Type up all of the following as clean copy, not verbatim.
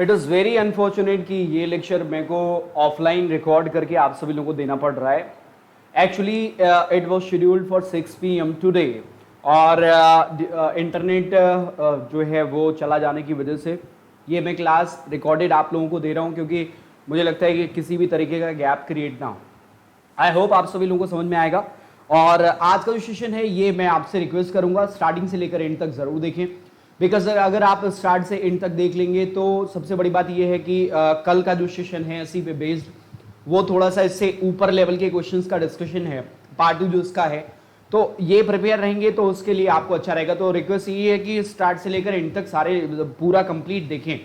It is very unfortunate कि ये lecture मेरे को ऑफलाइन रिकॉर्ड करके आप सभी लोगों को देना पड़ रहा है। Actually it was scheduled for 6 PM today और इंटरनेट जो है वो चला जाने की वजह से ये मैं क्लास रिकॉर्डेड आप लोगों को दे रहा हूँ, क्योंकि मुझे लगता है कि किसी भी तरीके का गैप क्रिएट ना हो। आई होप आप सभी लोगों को समझ में आएगा। और आज का जो सेशन है ये मैं आपसे रिक्वेस्ट करूंगा स्टार्टिंग से लेकर एंड तक जरूर देखें, बिकॉज अगर आप स्टार्ट से एंड तक देख लेंगे तो सबसे बड़ी बात ये है कि कल का जो सेशन है इसी पे बेस्ड वो थोड़ा सा इससे ऊपर लेवल के क्वेश्चंस का डिस्कशन है, पार्ट 2 जो इसका है, तो ये प्रिपेयर रहेंगे तो उसके लिए आपको अच्छा रहेगा। तो रिक्वेस्ट ये है कि स्टार्ट से लेकर एंड तक सारे पूरा कंप्लीट देखें।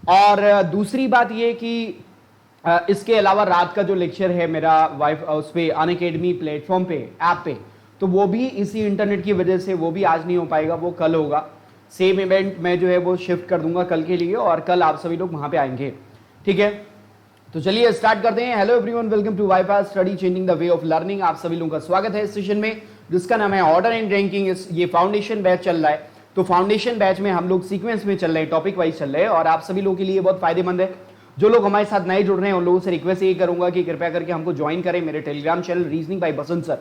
और दूसरी बात ये कि इसके अलावा रात का जो लेक्चर है मेरा उस पे अनअकैडमी प्लेटफॉर्म पे ऐप पे, तो वो भी इसी इंटरनेट की वजह से वो भी आज नहीं हो पाएगा, वो कल होगा। सेम इवेंट मैं जो है वो शिफ्ट कर दूंगा कल के लिए और कल आप सभी लोग वहां पे आएंगे, ठीक है। तो चलिए स्टार्ट करते हैं। Hello everyone, welcome to WiFi study changing the way of learning. आप सभी लोगों का स्वागत है इस सेशन में जिसका नाम है ऑर्डर एंड रैंकिंग। ये फाउंडेशन बैच चल रहा है, तो फाउंडेशन बैच में हम लोग सीक्वेंस में चल रहे हैं, टॉपिक वाइज चल रहे हैं और आप सभी लोगों के लिए बहुत फायदेमंद है। जो लोग हमारे साथ नए जुड़ रहे हैं उन लोगों से रिक्वेस्ट ये करूंगा कि कृपया करके हमको ज्वाइन करें मेरे टेलीग्राम चैनल रीजनिंग बाय बसंत सर।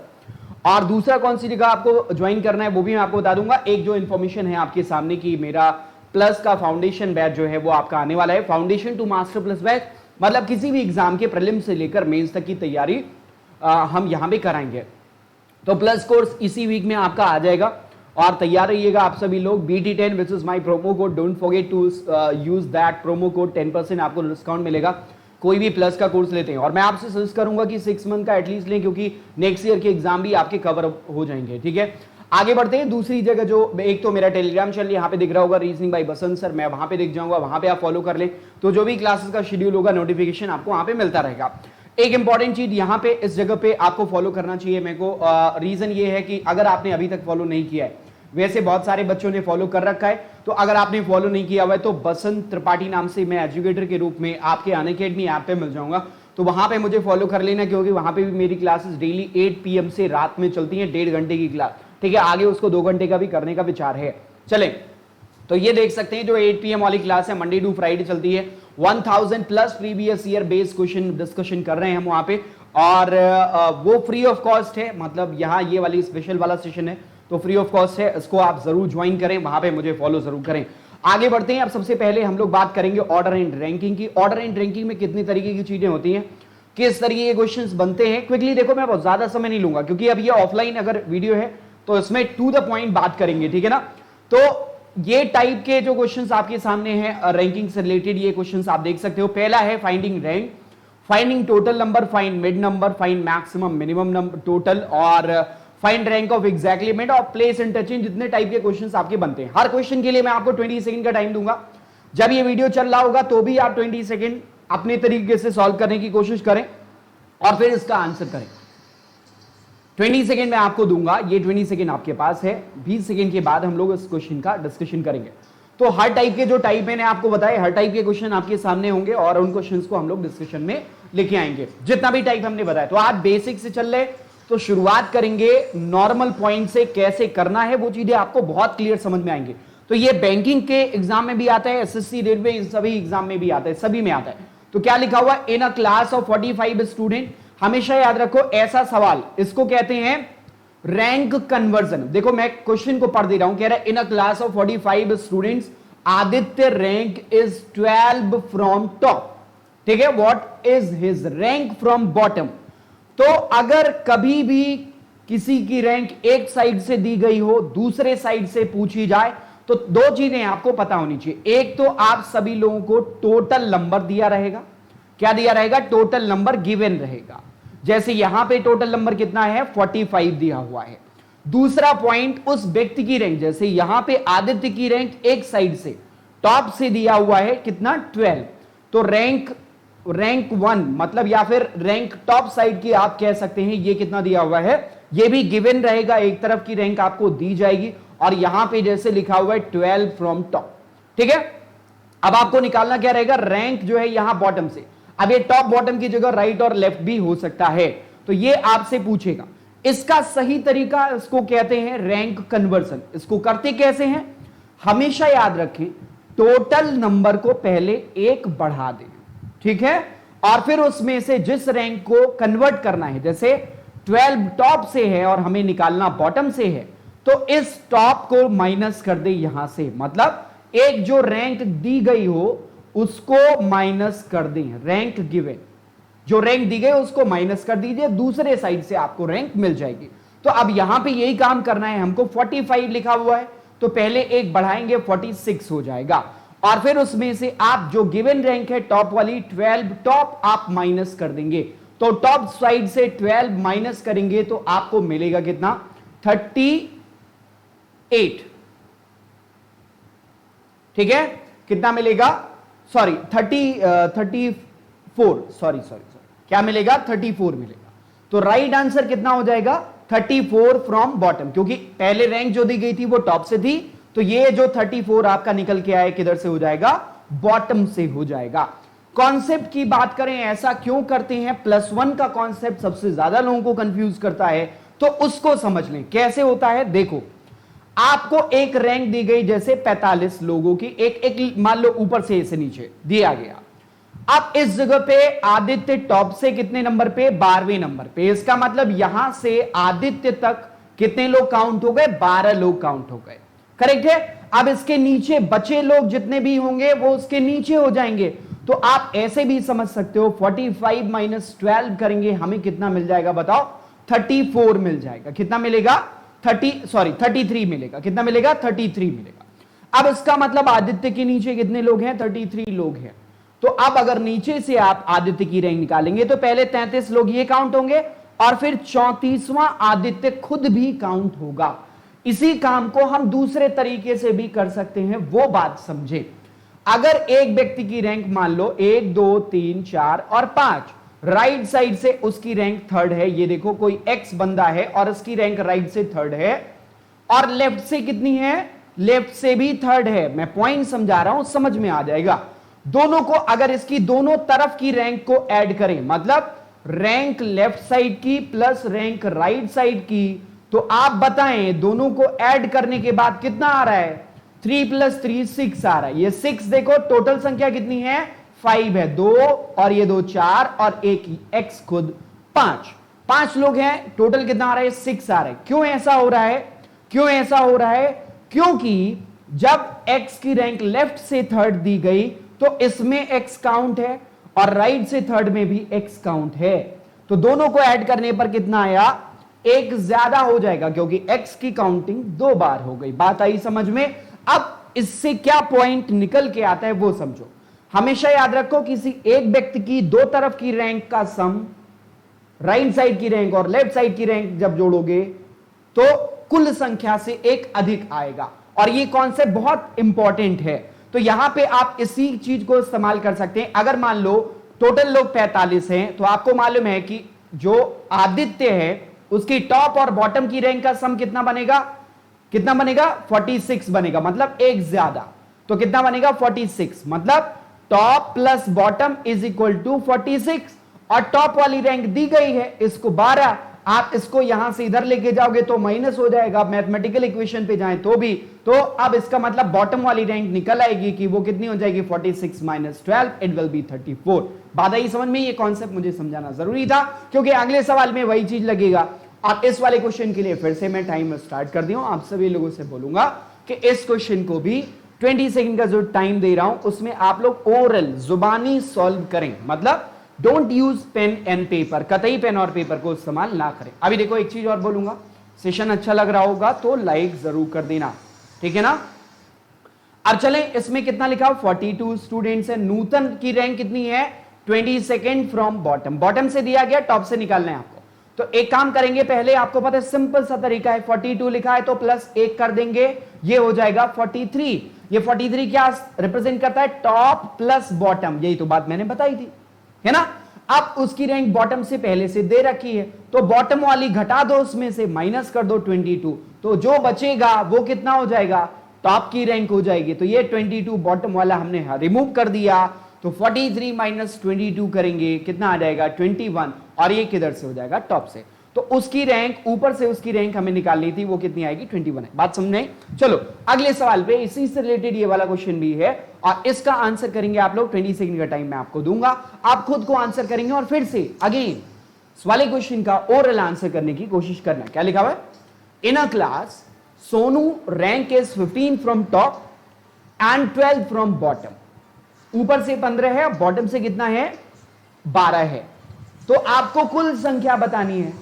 और दूसरा कौन सी जगह आपको ज्वाइन करना है वो भी मैं आपको बता दूंगा। एक जो इन्फॉर्मेशन है आपके सामने की मेरा प्लस का फाउंडेशन बैच जो है वो आपका आने वाला है, foundation to master plus batch, मतलब किसी भी एग्जाम के प्रीलिम से लेकर मेंस तक की तैयारी हम यहां पे कराएंगे। तो प्लस कोर्स इसी वीक में आपका आ जाएगा और तैयार रहिएगा आप सभी लोग। BT10 which is my promo code, don't forget to use that promo code, 10% आपको डिस्काउंट मिलेगा कोई भी प्लस का कोर्स लेते हैं। और मैं आपसे सजेस्ट करूंगा कि 6 मंथ का एटलीस्ट लें, क्योंकि नेक्स्ट ईयर के एग्जाम भी आपके कवर हो जाएंगे, ठीक है। आगे बढ़ते हैं। दूसरी जगह जो एक तो मेरा टेलीग्राम चैनल यहाँ पे दिख रहा होगा रीजनिंग बाय बसंत सर, मैं वहां पे दिख जाऊंगा, वहां पे आप फॉलो कर लें, तो जो भी क्लासेस का शेड्यूल होगा नोटिफिकेशन आपको वहां पे मिलता रहेगा। एक इंपॉर्टेंट चीज यहाँ पे इस जगह पे आपको फॉलो करना चाहिए मेरे को, रीजन ये है कि अगर आपने अभी तक फॉलो नहीं किया है, वैसे बहुत सारे बच्चों ने फॉलो कर रखा है, तो अगर आपने फॉलो नहीं किया हुआ है तो बसंत त्रिपाठी नाम से मैं एजुकेटर के रूप में आपके अनअकैडमी ऐप पे मिल जाऊंगा, तो वहां पे मुझे फॉलो कर लेना, क्योंकि वहां पे भी मेरी क्लासेस डेली 8 PM से रात में चलती हैं, 1.5 घंटे की क्लास, ठीक है। आगे उसको 2 घंटे का भी करने का विचार है। चले तो ये देख सकते हैं जो 8 PM वाली क्लास है मंडे टू फ्राइडे चलती है, 1000 plus previous year based question discussion कर रहे हैं हम वहां पे, और वो फ्री ऑफ कॉस्ट है, मतलब यहाँ ये वाली स्पेशल वाला सेशन है तो फ्री ऑफ कॉस्ट है, इसको आप जरूर ज्वाइन करें, वहां पे मुझे फॉलो जरूर करें। आगे बढ़ते हैं। अब सबसे पहले हम लोग बात करेंगे ऑर्डर एंड रैंकिंग की। ऑर्डर एंड रैंकिंग में कितनी तरीके की चीजें होती हैं, किस तरीके के क्वेश्चंस बनते हैं, क्विकली देखो, मैं बहुत ज्यादा समय नहीं लूंगा क्योंकि अब ये ऑफलाइन अगर वीडियो है तो इसमें टू द पॉइंट बात करेंगे, ठीक है ना। तो ये टाइप के जो क्वेश्चंस आपके सामने हैं रैंकिंग से रिलेटेड, ये क्वेश्चंस आप देख सकते हो। पहला है finding rank, finding total number, find mid number, find maximum minimum number total, और find rank of exact limit और प्लेस इंटरचेंज। जितने टाइप के क्वेश्चंस आपके बनते हैं, हर क्वेश्चन के लिए मैं आपको 20 सेकंड का टाइम दूंगा। जब ये वीडियो चल रहा होगा तो भी आप 20 सेकंड अपने तरीके से सॉल्व करने की कोशिश करें और फिर इसका आंसर करें। 20 सेकंड मैं आपको दूंगा, ये 20 सेकंड आपके पास है। 20 सेकंड के बाद हम लोग इस क्वेश्चन का डिस्कशन करेंगे। तो हर टाइप के जो टाइप मैंने आपको बताए, हर टाइप के क्वेश्चन आपके सामने होंगे और उन क्वेश्चंस को हम लोग डिस्कशन में लेके आएंगे, जितना भी टाइप हमने बताया। तो आज बेसिक से चल रहे, तो शुरुआत करेंगे नॉर्मल पॉइंट से, कैसे करना है वो चीजें आपको बहुत क्लियर समझ में आएंगे। तो ये बैंकिंग के एग्जाम में भी आता है, SSC रेलवे, इन सभी एग्जाम में भी आता है, सभी में आता है। तो क्या लिखा हुआ, in a class of 45 student, हमेशा याद रखो ऐसा सवाल, इसको कहते हैं रैंक कन्वर्जन। देखो मैं क्वेश्चन को पढ़ दे रहा हूं, कह रहा है in a class of 45 students Aditya rank is 12 from top, ठीक है। What is his rank from bottom. तो अगर कभी भी किसी की रैंक एक साइड से दी गई हो, दूसरे साइड से पूछी जाए, तो 2 चीजें आपको पता होनी चाहिए। एक तो आप सभी लोगों को टोटल नंबर दिया रहेगा, क्या दिया रहेगा, टोटल नंबर गिवन रहेगा। जैसे यहां पे टोटल नंबर कितना है, 45 दिया हुआ है। दूसरा पॉइंट, उस व्यक्ति की रैंक, जैसे यहां पे आदित्य की रैंक एक साइड से टॉप से दिया हुआ है कितना, 12, तो रैंक 1 मतलब, या फिर रैंक टॉप साइड की आप कह सकते हैं, ये कितना दिया हुआ है, ये भी गिवन रहेगा, एक तरफ की रैंक आपको दी जाएगी। और यहां पे जैसे लिखा हुआ है 12 फ्रॉम टॉप, ठीक है। अब आपको निकालना क्या रहेगा, रैंक जो है यहां बॉटम से। अब ये टॉप बॉटम की जगह राइट और लेफ्ट भी हो सकता है, तो ये आपसे पूछेगा। इसका सही तरीका, इसको कहते हैं रैंक कन्वर्जन। इसको करते कैसे हैं, हमेशा याद रखें, टोटल नंबर को पहले एक बढ़ा दें, ठीक है, और फिर उसमें से जिस रैंक को कन्वर्ट करना है, जैसे 12 टॉप से है और हमें निकालना बॉटम से है, तो इस टॉप को माइनस कर दे यहां से, मतलब एक जो रैंक दी गई हो उसको माइनस कर दें, रैंक गिवन जो रैंक दी गई उसको माइनस कर दीजिए, दूसरे साइड से आपको रैंक मिल जाएगी। तो अब यहां पे यही काम करना है हमको। 45 लिखा हुआ है तो पहले एक बढ़ाएंगे 46 हो जाएगा, और फिर उसमें से आप जो गिवन रैंक है टॉप वाली 12 टॉप आप माइनस कर देंगे, तो टॉप साइड से 12 माइनस करेंगे तो आपको मिलेगा कितना, 38, ठीक है, कितना मिलेगा, सॉरी 34, सॉरी क्या मिलेगा, 34 मिलेगा। तो राइट आंसर कितना हो जाएगा, 34 फ्रॉम बॉटम, क्योंकि पहले रैंक जो दी गई थी वो टॉप से थी, तो ये जो 34 आपका निकल के आए किधर से हो जाएगा, बॉटम से हो जाएगा। कॉन्सेप्ट की बात करें, ऐसा क्यों करते हैं, +1 का कॉन्सेप्ट सबसे ज्यादा लोगों को कंफ्यूज करता है, तो उसको समझ लें कैसे होता है। देखो, आपको एक रैंक दी गई जैसे 45 लोगों की, एक मान लो ऊपर से ऐसे नीचे दिया गया। अब इस जगह पे आदित्य टॉप से कितने नंबर पे, 12वें नंबर पे, इसका मतलब यहां से आदित्य तक कितने लोग काउंट हो गए, 12 लोग काउंट हो गए, करेक्ट है। अब इसके नीचे बचे लोग जितने भी होंगे वो उसके नीचे हो जाएंगे, तो आप ऐसे भी समझ सकते हो 45 माइनस 12 करेंगे हमें कितना मिल जाएगा बताओ, 34 मिल जाएगा। कितना मिलेगा, 33 मिलेगा। कितना मिलेगा, 33 मिलेगा। अब इसका मतलब आदित्य के नीचे कितने लोग हैं, 33 लोग हैं। तो अब अगर नीचे से आप आदित्य की रैंक निकालेंगे तो पहले 33 लोग ये काउंट होंगे और फिर 34वां आदित्य खुद भी काउंट होगा। इसी काम को हम दूसरे तरीके से भी कर सकते हैं, वो बात समझे। अगर एक व्यक्ति की रैंक मान लो 1 2 3 4 और 5, राइट साइड से उसकी रैंक थर्ड है, ये देखो कोई एक्स बंदा है और उसकी रैंक राइट से थर्ड है, और लेफ्ट से कितनी है, लेफ्ट से भी थर्ड है। मैं पॉइंट समझा रहा हूं, समझ में आ जाएगा। दोनों को अगर इसकी दोनों तरफ की रैंक को ऐड करें, मतलब रैंक लेफ्ट साइड की प्लस रैंक राइट साइड की, तो आप बताएं दोनों को ऐड करने के बाद कितना आ रहा है, 3 + 3 6 आ रहा है। ये 6 देखो टोटल संख्या कितनी है, 5 है, 2 और ये 2 4 और एक एक्स खुद 5 लोग हैं, टोटल कितना आ रहा है, 6 आ रहा है। क्यों ऐसा हो रहा है, क्यों ऐसा हो रहा है, क्योंकि जब एक्स की रैंक लेफ्ट से थर्ड दी गई तो इसमें एक्स काउंट है और राइट से थर्ड में भी एक्स काउंट है, तो दोनों को ऐड करने पर कितना आया, एक ज्यादा हो जाएगा, क्योंकि एक्स की काउंटिंग 2 बार हो गई। बात आई समझ में। अब इससे क्या पॉइंट निकल के आता है वो समझो। हमेशा याद रखो, किसी एक व्यक्ति की दो तरफ की रैंक का सम, राइट साइड की रैंक और लेफ्ट साइड की रैंक जब जोड़ोगे तो कुल संख्या से एक अधिक आएगा, और ये कॉन्सेप्ट बहुत इंपॉर्टेंट है। तो यहां पे आप इसी चीज को इस्तेमाल कर सकते हैं। अगर मान लो टोटल लोग 45 हैं, तो आपको मालूम है कि जो आदित्य है उसकी टॉप और बॉटम की रैंक का सम कितना बनेगा, कितना बनेगा, 46 बनेगा, मतलब एक ज्यादा। तो कितना बनेगा, 46, मतलब top plus bottom is equal to 46, और टॉप वाली रैंक दी गई है इसको 12, आप इसको यहां से इधर लेके जाओगे तो माइनस हो जाएगा, मैथमेटिकल इक्वेशन पे जाएं तो भी। तो अब इसका मतलब बॉटम वाली रैंक निकल आएगी कि वो कितनी हो जाएगी, 46 - 12 इट विल बी 34। बात आई समझ में। ये कॉन्सेप्ट मुझे समझाना जरूरी था, क्योंकि अगले सवाल में वही चीज लगेगा। अब इस वाले क्वेश्चन के लिए फिर से मैं टाइम स्टार्ट कर दिया हूं। आप सभी लोगों से बोलूंगा कि इस क्वेश्चन को भी 20 सेकंड का जो टाइम दे रहा हूं उसमें आप लोग ओरल जुबानी सॉल्व करें, मतलब don't use pen and paper, कतई पेन और पेपर को इस्तेमाल ना करें। अभी देखो एक चीज और बोलूंगा, सेशन अच्छा लग रहा होगा तो लाइक जरूर कर देना, ठीक है ना। अब चलें, इसमें कितना लिखा, 42 स्टूडेंट्स है। नूतन की रैंक कितनी है, 22nd फ्रॉम बॉटम, बॉटम से दिया गया, टॉप से निकालना है आपको। तो एक काम करेंगे, पहले आपको पता है सिंपल सा तरीका है, 42 लिखा है तो +1 कर देंगे, ये हो जाएगा 43। ये 43 क्या रिप्रेजेंट करता है, टॉप प्लस बॉटम, यही तो बात मैंने बताई थी, है ना। अब उसकी रैंक बॉटम से पहले से दे रखी है, तो बॉटम वाली घटा दो, उसमें से माइनस कर दो 22, तो जो बचेगा वो कितना हो जाएगा, टॉप की रैंक हो जाएगी। तो ये 22 बॉटम वाला हमने रिमूव कर दिया, तो 43 - 22 करेंगे, कितना आ जाएगा, 21, और ये किधर से हो जाएगा, टॉप से। तो उसकी रैंक ऊपर से उसकी रैंक हमें निकालनी थी, वो कितनी आएगी 21 है। बात समझ में? चलो अगले सवाल पे, इसी से रिलेटेड ये वाला क्वेश्चन भी है और इसका आंसर करेंगे आप लोग। 20 सेकंड का टाइम मैं आपको दूंगा, आप खुद को आंसर करेंगे और फिर से अगेन इस वाले क्वेश्चन का ओरल आंसर करने की कोशिश करना। क्या लिखा हुआ है? In a class Sonu rank is 15 from top and 12 from bottom. ऊपर से 15 है, बॉटम से कितना है 12 है। तो आपको कुल संख्या बतानी है,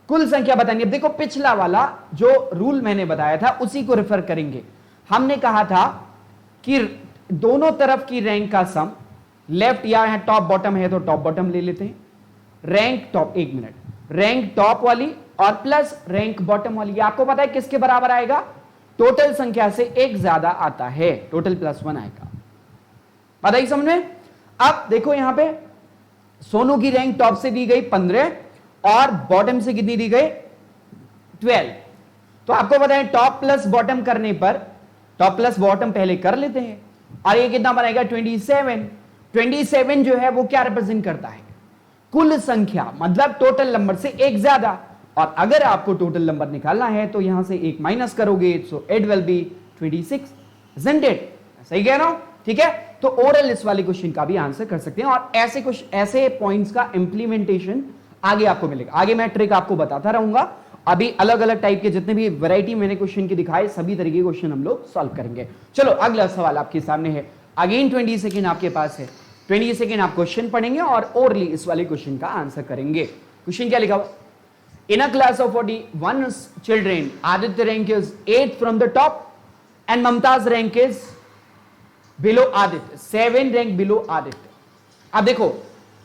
कुल संख्या बतानी है। देखो पिछला वाला जो रूल मैंने बताया था उसी को रेफर करेंगे। हमने कहा था कि दोनों तरफ की रैंक का सम, लेफ्ट या टॉप बॉटम है तो टॉप बॉटम ले लेते हैं, रैंक टॉप, एक मिनट, रैंक टॉप वाली और प्लस रैंक बॉटम वाली। आपको पता है किसके बराबर आएगा? टोटल संख्या से एक ज्यादा आता है, टोटल +1 आएगा। पता ही समझ में? अब देखो यहां पे सोनू की रैंक टॉप से दी गई 15 और बॉटम से कितनी दी गई 12। तो आपको पता है टॉप प्लस बॉटम करने पर, टॉप प्लस बॉटम पहले कर लेते हैं, और ये कितना बनेगा 27। 27 जो है वो क्या रिप्रेजेंट करता है? कुल संख्या, मतलब टोटल नंबर से एक ज्यादा। और अगर आपको टोटल नंबर निकालना है तो यहां से एक माइनस करोगे, so it will B 26, isn't it? सही कह रहा हूं? ठीक है, तो ओरल इस वाले क्वेश्चन का भी आंसर कर सकते हैं और ऐसे कुछ ऐसे पॉइंट्स का इंप्लीमेंटेशन आगे आपको मिलेगा। आगे मैं ट्रिक आपको बताता रहूंगा। अभी अलग अलग टाइप के जितने भी वैरायटी मैंने क्वेश्चन के दिखाए, सभी तरीके के क्वेश्चन हम लोग सॉल्व करेंगे। चलो अगला सवाल आपके सामने है। अगेन 20 सेकेंड आपके पास है। 20 सेकेंड आप क्वेश्चन पढ़ेंगे और ओरली इस वाले क्वेश्चन का आंसर करेंगे। क्वेश्चन क्या लिखा हुआ? In a class of 41 children, Aditya rank is 8th from the top and Mumtaz rank is below Aditya, 7 rank below Aditya. अब देखो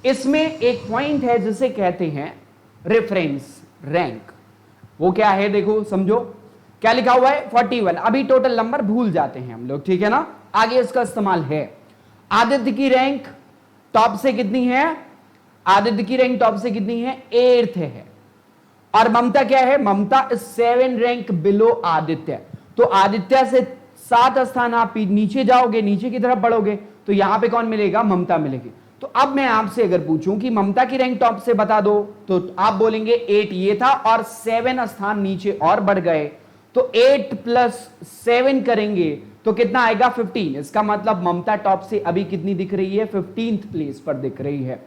इसमें एक पॉइंट है जिसे कहते हैं रेफरेंस रैंक। वो क्या है देखो समझो, क्या लिखा हुआ है 41। अभी टोटल नंबर भूल जाते हैं हम लोग, ठीक है ना, आगे इसका इस्तेमाल है। आदित्य की रैंक टॉप से कितनी है? आदित्य की रैंक टॉप से कितनी है? 8th है। और ममता क्या है? ममता 7 रैंक बिलो आदित्य। तो आदित्य से 7 स्थान आप नीचे जाओगे, नीचे की तरफ बढ़ोगे तो यहां पे कौन मिलेगा? ममता मिलेगी। तो अब मैं आपसे अगर पूछूं कि ममता की रैंक टॉप से बता दो, तो आप बोलेंगे 8 ये था और 7 स्थान नीचे और बढ़ गए, तो 8 + 7 करेंगे तो कितना आएगा 15। इसका मतलब ममता टॉप से अभी कितनी दिख रही है? 15th प्लेस पर दिख रही है।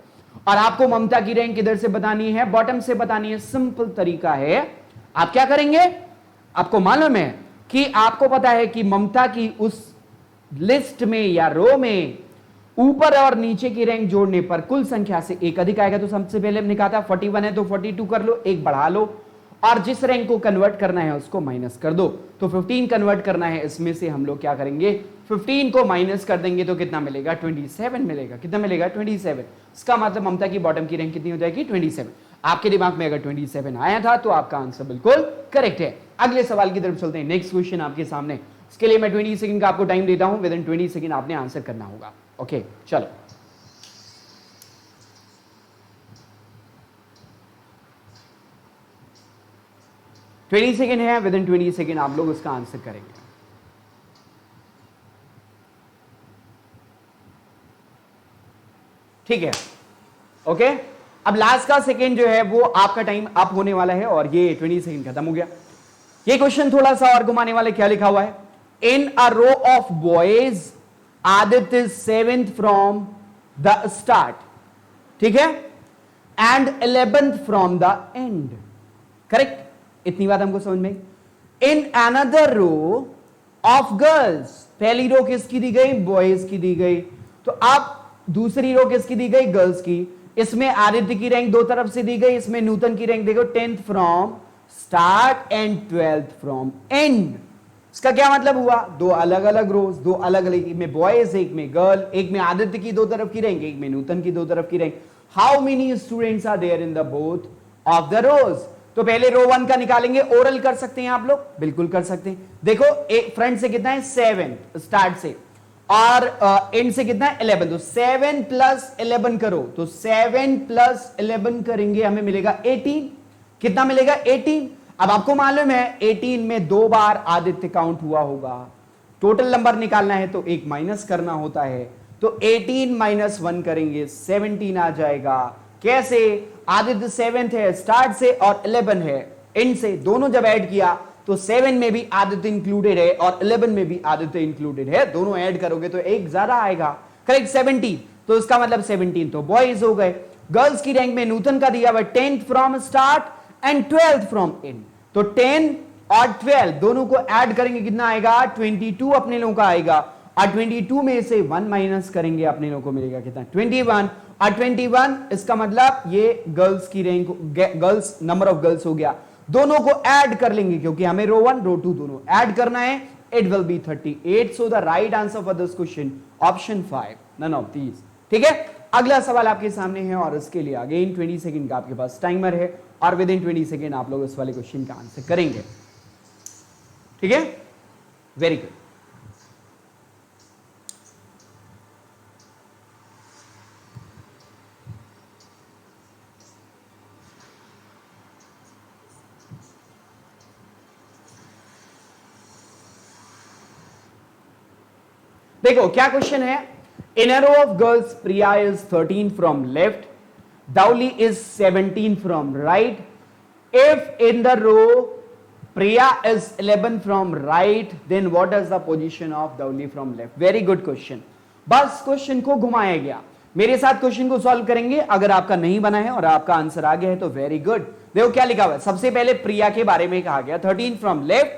और आपको ममता की रैंक किधर से बतानी है? बॉटम से बतानी है। सिंपल तरीका है, आप क्या करेंगे? आपको मालूम है कि आपको पता है कि ममता की उस लिस्ट में या रो में ऊपर और नीचे की रैंक जोड़ने पर कुल संख्या से एक अधिक आएगा। तो सबसे पहले हमने कहा था 41 है तो 42 कर लो, एक बढ़ा लो, और जिस रैंक को कन्वर्ट करना है उसको माइनस कर दो। तो 15 कन्वर्ट करना है, इसमें से हम लोग क्या करेंगे? 15 को माइनस कर देंगे तो कितना मिलेगा? 27 मिलेगा। कितना मिलेगा? 27। इसका मतलब ममता की बॉटम की रैंक कितनी हो जाएगी? 27। आपके दिमाग में अगर 27 आया था तो आपका आंसर बिल्कुल करेक्ट है। अगले सवाल की तरफ चलते हैं। नेक्स्ट क्वेश्चन आपके सामने, इसके लिए मैं 20 सेकंड का आपको टाइम देता हूं। विद इन 20 सेकंड आपने आंसर करना होगा। ओके चलो, ट्वेंटी सेकेंड है। विद इन 20 सेकेंड आप लोग उसका आंसर करेंगे। ठीक है, ओके। अब लास्ट का सेकेंड जो है वो आपका टाइम अप होने वाला है और ये 20 सेकेंड खत्म हो गया। ये क्वेश्चन थोड़ा सा और घुमाने वाले, क्या लिखा हुआ है? In a row of boys Aditya is 7th from the start, ठीक है, and 11th from the end. Correct? इतनी बात हमको समझ में। In another row of girls, पहली रो किसकी दी गई? बॉयज की दी गई। तो अब दूसरी रो किसकी दी गई? गर्ल्स की। इसमें आदित्य की रैंक दो तरफ से दी गई, इसमें नूतन की रैंक देखो 10th from start and 12th from and. इसका क्या मतलब हुआ? दो अलग अलग रोज, दो अलग अलग, एक में बॉयज एक में गर्ल, एक में आदित्य की दो तरफ की रैंक, एक में नूतन की दो तरफ की rank. How many students are there in the both of the rows? तो पहले रो 1 का निकालेंगे। ओरल कर सकते हैं आप लोग, बिल्कुल कर सकते हैं। देखो एक फ्रंट से कितना है? 7 स्टार्ट से, और एंड से कितना है? 11। तो 7 + 11 करो, तो 7 + 11 करेंगे हमें मिलेगा 18। कितना मिलेगा? 18। अब आपको मालूम है 18 में 2 बार आदित्य काउंट हुआ होगा। टोटल नंबर निकालना है तो एक माइनस करना होता है, तो 18 - 1 करेंगे 17 आ जाएगा। कैसे? आदित्य 7th है स्टार्ट से और 11 है एंड से, दोनों जब ऐड किया तो 7 में भी आदित्य इंक्लूडेड है और 11 में भी आदित्य इंक्लूडेड है, दोनों ऐड करोगे तो एक ज्यादा आएगा। करेक्ट, 17, तो इसका मतलब 17 तो बॉयज हो गए। गर्ल्स की रैंक में नूतन का दिया हुआ 10th from start and 12th from and, तो 10 और 12 दोनों को ऐड करेंगे कितना आएगा? 22 अपने लोगों का आएगा, और 22 में से 1 माइनस करेंगे अपने लोगों को मिलेगा कितना? 21, और 21 इसका मतलब ये गर्ल्स की rank, girls number of girls हो गया। दोनों को ऐड कर लेंगे क्योंकि हमें रो 1 रो 2 दोनों ऐड करना है, it will be 38। So the right answer for this question option 5, none of these. ठीक है, अगला सवाल आपके सामने है और इसके लिए अगेन 20 सेकंड का आपके पास टाइमर है और विद इन 20 सेकंड आप लोग इस वाले क्वेश्चन का आंसर करेंगे। ठीक है, वेरी गुड। देखो क्या क्वेश्चन है। In a row of girls Priya is 13 from left, Dauli is 17 from right. If in the row Priya is 11 from right, then what is the position of Dauli from left? Very good question. बस question को घुमाया गया। मेरे साथ question को solve करेंगे। अगर आपका नहीं बना है और आपका आंसर आ गया है तो वेरी गुड। देखो क्या लिखा हुआ है। सबसे पहले प्रिया के बारे में कहा गया 13 फ्रॉम लेफ्ट,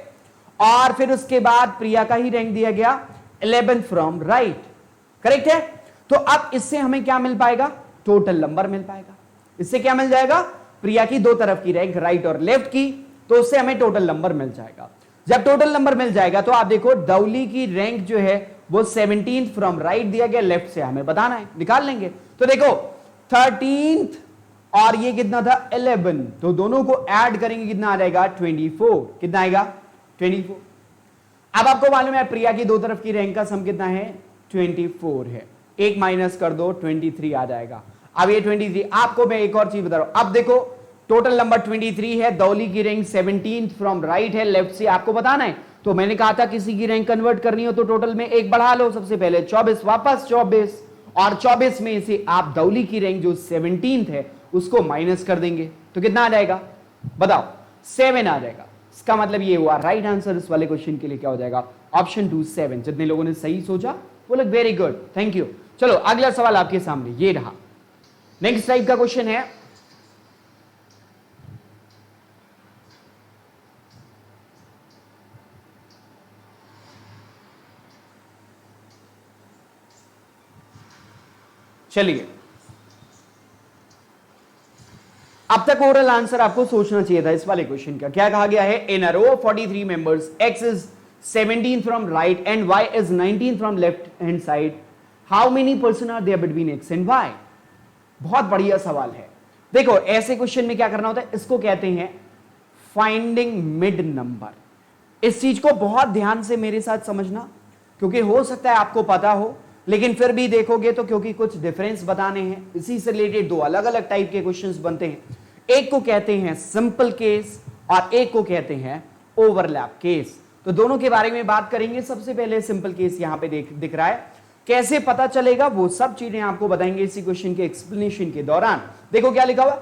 और फिर उसके बाद प्रिया का ही रैंक दिया गया 11 फ्रॉम राइट। करेक्ट है। तो अब इससे हमें क्या मिल पाएगा? टोटल नंबर मिल पाएगा। इससे क्या मिल जाएगा? प्रिया की दो तरफ की रैंक, राइट और लेफ्ट की, तो उससे हमें टोटल नंबर मिल जाएगा। जब टोटल नंबर मिल जाएगा तो आप देखो दाउली की रैंक जो है वो 17 फ्रॉम राइट दिया गया, लेफ्ट से हमें बताना है, निकाल लेंगे। तो देखो 13th और ये कितना था? 11, तो दोनों को ऐड करेंगे कितना आ जाएगा? 24। कितना आएगा? 24। अब आपको मालूम है प्रिया की दो तरफ की रैंक का सम कितना है? 24 है। एक माइनस कर दो, 23 आ जाएगा। अब ये 23, आपको मैं एक और चीज बता रहा हूं। अब देखो टोटल नंबर 23 है, दौली की रैंक 17 फ्रॉम राइट है, लेफ्ट से आपको बताना है। तो मैंने कहा था किसी की रैंक कन्वर्ट करनी हो तो टोटल में एक बढ़ा लो। सबसे पहले 24, वापस 24, और 24 में से आप दौली की रैंक जो 17 है उसको माइनस कर देंगे तो कितना आ जाएगा? बताओ, 7 आ जाएगा। इसका मतलब ये हुआ राइट आंसर इस वाले क्वेश्चन के लिए क्या हो जाएगा? ऑप्शन 2, 7। जितने लोगों ने सही सोचा वो लोग वेरी गुड, थैंक यू। चलो अगला सवाल आपके सामने ये रहा। नेक्स्ट टाइप का क्वेश्चन है, चलिए अब तक ओरल आंसर आपको सोचना चाहिए था इस वाले क्वेश्चन का। क्या कहा गया है? In a row of 43 members, x is 17 from right and y is 19 from left hand side, how many person are there between x and y? बहुत बढ़िया सवाल है। देखो ऐसे क्वेश्चन में क्या करना होता है, इसको कहते हैं फाइंडिंग मिड नंबर। इस चीज को बहुत ध्यान से मेरे साथ समझना, क्योंकि हो सकता है आपको पता हो लेकिन फिर भी देखोगे तो क्योंकि कुछ डिफरेंस बताने हैं, इसी से रिलेटेड दो अलग अलग टाइप के क्वेश्चंस बनते हैं। एक को कहते हैं सिंपल केस और एक को कहते हैं ओवरलैप केस। तो दोनों के बारे में बात करेंगे। सबसे पहले सिंपल केस यहां पे दिख रहा है, कैसे पता चलेगा वो सब चीजें आपको बताएंगे इसी क्वेश्चन के एक्सप्लेनेशन के दौरान। देखो क्या लिखा हुआ,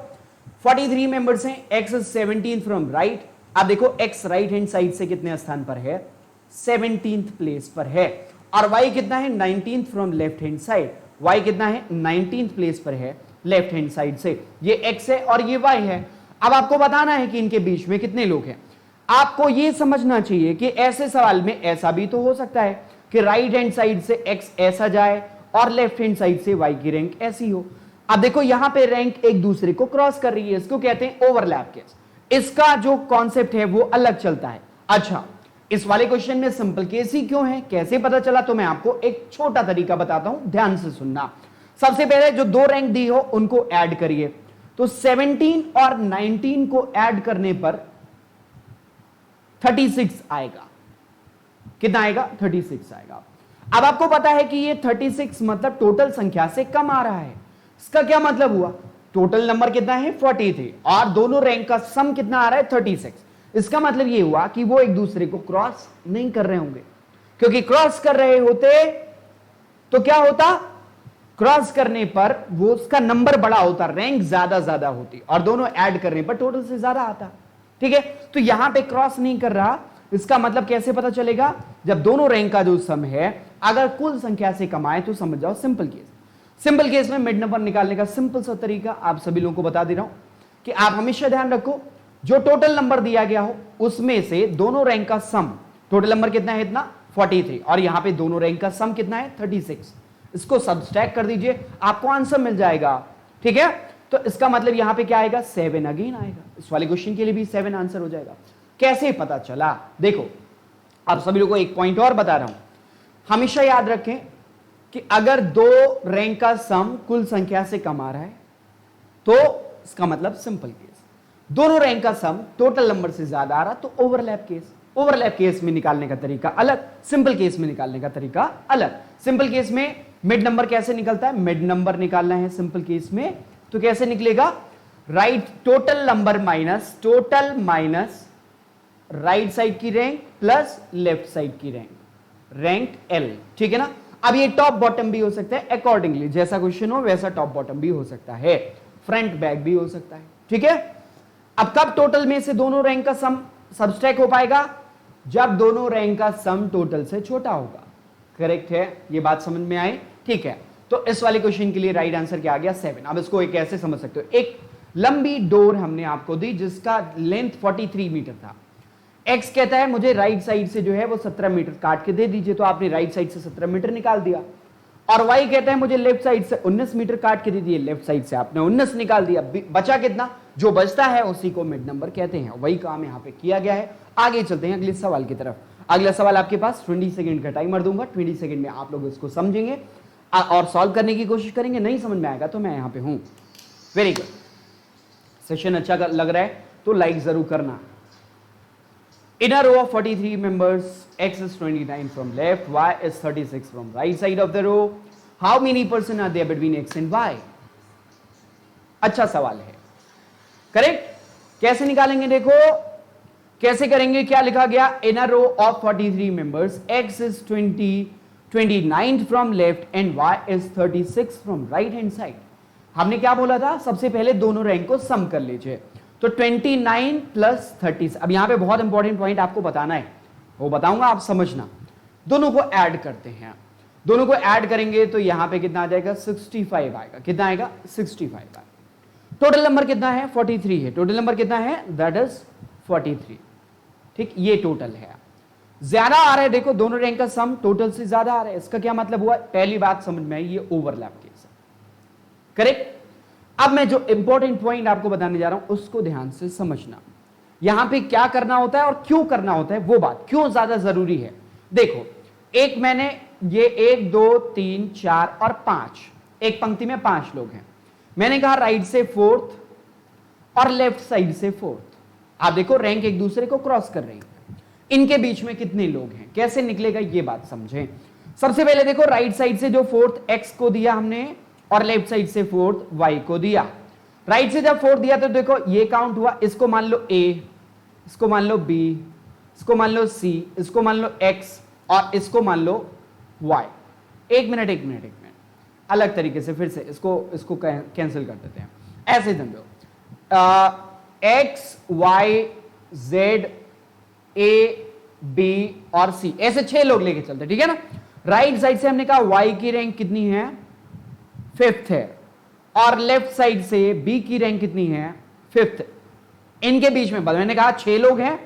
43 मेंबर्स हैं, x इज 17 फ्रॉम राइट। अब देखो x राइट हैंड साइड से कितने स्थान पर है? 17th प्लेस पर है। और y कितना है? 19th from left hand side. y कितना है? 19th प्लेस पर है लेफ्ट हैंड साइड से। ये x है और ये y है। अब आपको बताना है कि इनके बीच में कितने लोग हैं। आपको ये समझना चाहिए कि ऐसे सवाल में ऐसा भी तो हो सकता है कि राइट हैंड साइड से x ऐसा जाए और लेफ्ट हैंड साइड से y की रैंक ऐसी हो। अब देखो यहां पे रैंक एक दूसरे को क्रॉस कर रही है, इसको कहते हैं ओवरलैप केस। इसका जो कॉन्सेप्ट है वो अलग चलता है। अच्छा, इस वाले क्वेश्चन में सिंपल केस ही क्यों है, कैसे पता चला? तो मैं आपको एक छोटा तरीका बताता हूं, ध्यान से सुनना। सबसे पहले जो दो रैंक दी हो उनको ऐड करिए। तो 17 और 19 को ऐड करने पर 36 आएगा। कितना आएगा? 36 आएगा। अब आपको पता है कि ये 36 मतलब टोटल संख्या से कम आ रहा है। इसका क्या मतलब हुआ? टोटल नंबर कितना है? 43 और दोनों रैंक का सम कितना आ रहा है? 36। इसका मतलब ये हुआ कि वो एक दूसरे को क्रॉस नहीं कर रहे होंगे, क्योंकि क्रॉस कर रहे होते तो क्या होता? क्रॉस करने पर वो उसका नंबर बड़ा होता, रैंक ज्यादा होती, और दोनों ऐड करने पर टोटल से ज्यादा आता। ठीक है, तो यहां पे क्रॉस नहीं कर रहा, इसका मतलब कैसे पता चलेगा? जब दोनों रैंक का जो सम है अगर कुल संख्या से कम आए तो समझ जाओ सिंपल केस। सिंपल केस में मिड नंबर निकालने का सिंपल सा तरीका आप सभी लोगों को बता दे रहा हूं कि आप हमेशा ध्यान रखो, जो टोटल नंबर दिया गया हो उसमें से दोनों रैंक का सम, टोटल नंबर कितना है? इतना 43, और यहां पे दोनों रैंक का सम कितना है? 36। इसको सब्सट्रैक्ट कर दीजिए, आपको आंसर मिल जाएगा। ठीक है, तो इसका मतलब यहां पे क्या आएगा? 7 अगेन आएगा। इस वाले क्वेश्चन के लिए भी 7 आंसर हो जाएगा। कैसे पता चला? देखो, आप सभी लोगों को एक पॉइंट और बता रहा हूं, हमेशा याद रखें कि अगर दो रैंक का सम कुल संख्या से कम आ रहा है तो इसका मतलब सिंपल केस, दोनों रैंक का सम टोटल नंबर से ज्यादा आ रहा तो ओवरलैप केस। ओवरलैप केस में निकालने का तरीका अलग, सिंपल केस में निकालने का तरीका अलग। सिंपल केस में मिड नंबर कैसे निकलता है? मिड नंबर निकालना है सिंपल केस में तो कैसे निकलेगा? Right total number minus total minus right side की रैंक प्लस लेफ्ट साइड की रैंक, रैंक एल। ठीक है ना? अब ये टॉप बॉटम भी हो सकता है, अकॉर्डिंगली जैसा क्वेश्चन हो वैसा टॉप बॉटम भी हो सकता है, फ्रंट बैक भी हो सकता है। ठीक है, अब कब टोटल में से दोनों रैंक का सम सब्सट्रैक्ट हो पाएगा? जब दोनों रैंक का सम टोटल से छोटा होगा। करेक्ट है, ये बात समझ में आई? ठीक है, तो इस वाले क्वेश्चन के लिए राइट आंसर क्या आ गया? 7। अब इसको एक ऐसे समझ सकते हो, एक लंबी डोर हमने आपको दी जिसका लेंथ 43 मीटर था। एक्स कहता है मुझे राइट साइड से जो है वो 17 मीटर काट के दे दीजिए, तो आपने राइट साइड से 17 मीटर निकाल दिया। और वाई कहता है मुझे लेफ्ट साइड से 19 मीटर काट के दे दिए, लेफ्ट साइड से आपने 19 निकाल दिया। बचा कितना? जो बचता है उसी को मिड नंबर कहते हैं। वही काम यहाँ पे किया गया है। आगे चलते हैं अगले सवाल की तरफ। अगला सवाल आपके पास 20 सेकंड का टाइमर दूंगा, 20 सेकंड में आप लोग इसको समझेंगे और सॉल्व करने की कोशिश करेंगे। नहीं समझ में आएगा तो मैं यहाँ पे हूँ। वेरी गुड, सेशन अच्छा लग रहा है तो लाइक जरूर करना। In a row of 43 members, X is 29 from left, Y is 36 from right side of the row. How many person are there between X and Y? अच्छा सवाल है, करेक्ट? कैसे निकालेंगे? देखो कैसे करेंगे, क्या लिखा गया? In a row of 43 members, X is 29 from left and Y is 36 from right hand side. हमने क्या बोला था? सबसे पहले दोनों रैंक को सम कर लीजिए, तो 29 प्लस 30। अब यहां पे बहुत इंपॉर्टेंट पॉइंट आपको बताना है, वो बताऊंगा, आप समझना। दोनों को ऐड करते हैं, दोनों को ऐड करेंगे तो यहां पे कितना आ जाएगा? 65 आएगा। कितना आएगा? 65 आएगा। टोटल नंबर कितना है? 43 है। टोटल नंबर कितना है? That is 43। ठीक, ये टोटल है। ज्यादा आ रहा है, देखो दोनों रैंक का सम टोटल से ज्यादा आ रहा है। इसका क्या मतलब हुआ? पहली बात समझ में आई, ये ओवरलैप केस है। करेक्ट? अब मैं जो इंपॉर्टेंट पॉइंट आपको बताने जा रहा हूं उसको ध्यान से समझना। यहां पे क्या करना होता है और क्यों करना होता है, वो बात क्यों ज्यादा जरूरी है। देखो, एक मैंने ये 1 2 3 4 और 5, एक पंक्ति में 5 लोग हैं। मैंने कहा राइट से 4th और लेफ्ट साइड से 4th। आप देखो रैंक एक दूसरे को क्रॉस कर रही है। इनके बीच में कितने लोग हैं, कैसे निकलेगा ये बात समझें। सबसे पहले देखो, राइट साइड से जो 4th X को दिया हमने और लेफ्ट साइड से 4th Y को दिया। राइट से जब 4 दिया तो देखो ये काउंट हुआ, इसको मान लो A, इसको मान लो B, इसको मान लो C, इसको मान लो X और इसको मान लो Y। एक मिनट अलग तरीके से फिर से इसको कैंसिल कर देते हैं। ऐसे समझो, X Y Z A B और C, ऐसे 6 लोग लेके चलते, ठीक है ना। राइट साइड से हमने कहा Y की रैंक कितनी है? 5th है, और लेफ्ट साइड से B की रैंक कितनी है? 5th। इनके बीच में मैंने कहा 6 लोग हैं,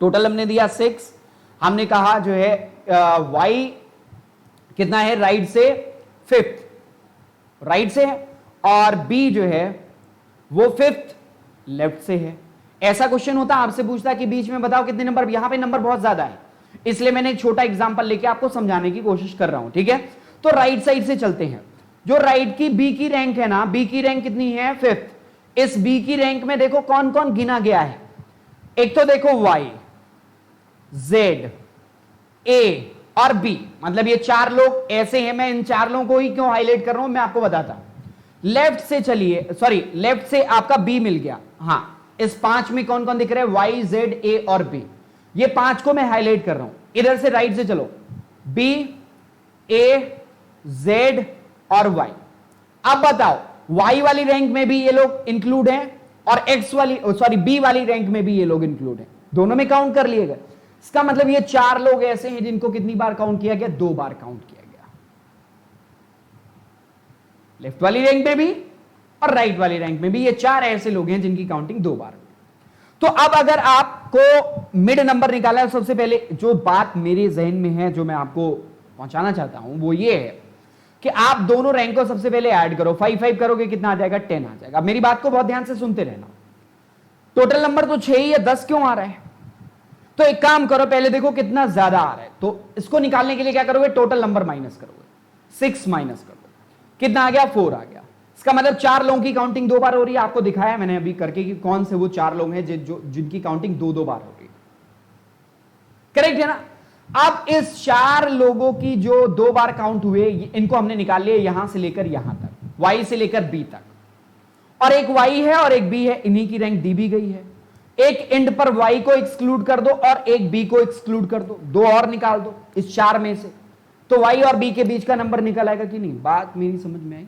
टोटल हमने दिया 6। हमने कहा जो है Y कितना है? राइट से 5th, राइट से है, और B जो है वो 5th लेफ्ट से है। ऐसा क्वेश्चन होता आपसे पूछता है कि बीच में बताओ कितने नंबर। यहां पे नंबर बहुत ज्यादा है, इसलिए मैंने एक छोटा एग्जांपल लेके आपको समझाने की कोशिश कर रहा हूं, ठीक है। तो राइट साइड से चलते हैं। जो राइट की B की रैंक है ना, B की रैंक कितनी है? 5th। इस B की रैंक में देखो कौन कौन गिना गया है। एक तो देखो Y, Z, A और B, मतलब ये 4 लोग ऐसे हैं। मैं इन 4 लोगों को ही क्यों हाईलाइट कर रहा हूं मैं आपको बताता हूं। लेफ्ट से चलिए, सॉरी लेफ्ट से आपका B मिल गया। हां, इस 5 में कौन कौन दिख रहा है? Y, Z, A और B। ये 5 को मैं हाईलाइट कर रहा हूं। इधर से राइट से चलो, B, A, Z, और y। अब बताओ y वाली रैंक में भी ये लोग इंक्लूड हैं और x वाली b वाली रैंक में भी ये लोग इंक्लूड हैं, दोनों में काउंट कर लिए गए। इसका मतलब ये 4 लोग ऐसे हैं जिनको कितनी बार काउंट किया गया, 2 बार काउंट किया गया, लेफ्ट वाली रैंक में भी और राइट वाली रैंक में भी। ये 4 ऐसे लोग हैं जिनकी काउंटिंग 2 बार। तो अब अगर आपको मिड नंबर निकाला है, सबसे पहले जो बात मेरे जहन में है जो मैं आपको पहुंचाना चाहता हूं वो ये है कि आप दोनों रैंक को सबसे पहले ऐड करो, 5 5 करोगे कितना आ जाएगा, 10 आ जाएगा। मेरी बात को बहुत ध्यान से सुनते रहना। टोटल नंबर तो 6 ही है, 10 क्यों आ रहा है? तो एक काम करो, पहले देखो कितना ज्यादा आ रहा है, तो इसको निकालने के लिए क्या करोगे, टोटल नंबर माइनस करोगे, 6 माइनस कर दो, कितना आ गया, 4 आ गया। इसका मतलब 4 लोगों की काउंटिंग 2 बार हो रही है। आपको दिखाया मैंने अभी करके कि कौन से वो 4 लोग हैं जिनकी काउंटिंग 2 2 बार हो रही है। करेक्ट है ना? अब इस 4 लोगों की जो 2 बार काउंट हुए, इनको हमने निकाल लिया यहां से लेकर यहां तक, y से लेकर b तक, और एक y है और एक b है, इन्हीं की रैंक दी भी गई है। एक एंड पर y को एक्सक्लूड कर दो और एक b को एक्सक्लूड कर दो, 2 और निकाल दो इस 4 में से, तो y और b के बीच का नंबर निकल आएगा कि नहीं? बात मेरी समझ में आई?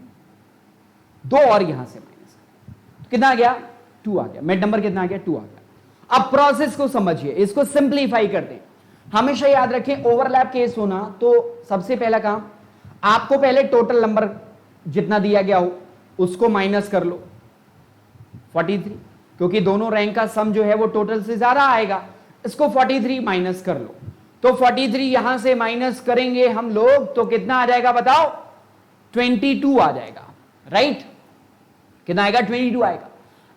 2 और यहां से माइनस, तो कितना आ गया, 2 आ गया। मिड नंबर कितना आ गया, 2 आ गया। अब प्रोसेस को समझिए, इसको सिंप्लीफाई करते हैं। हमेशा याद रखें ओवरलैप केस होना, तो सबसे पहला काम आपको पहले टोटल नंबर जितना दिया गया हो उसको माइनस कर लो 43, क्योंकि दोनों रैंक का सम जो है वो टोटल से ज्यादा आएगा। इसको 43 माइनस कर लो, तो 43 यहां से माइनस करेंगे हम लोग तो कितना आ जाएगा बताओ, 22 आ जाएगा, राइट? कितना आएगा, 22 आएगा।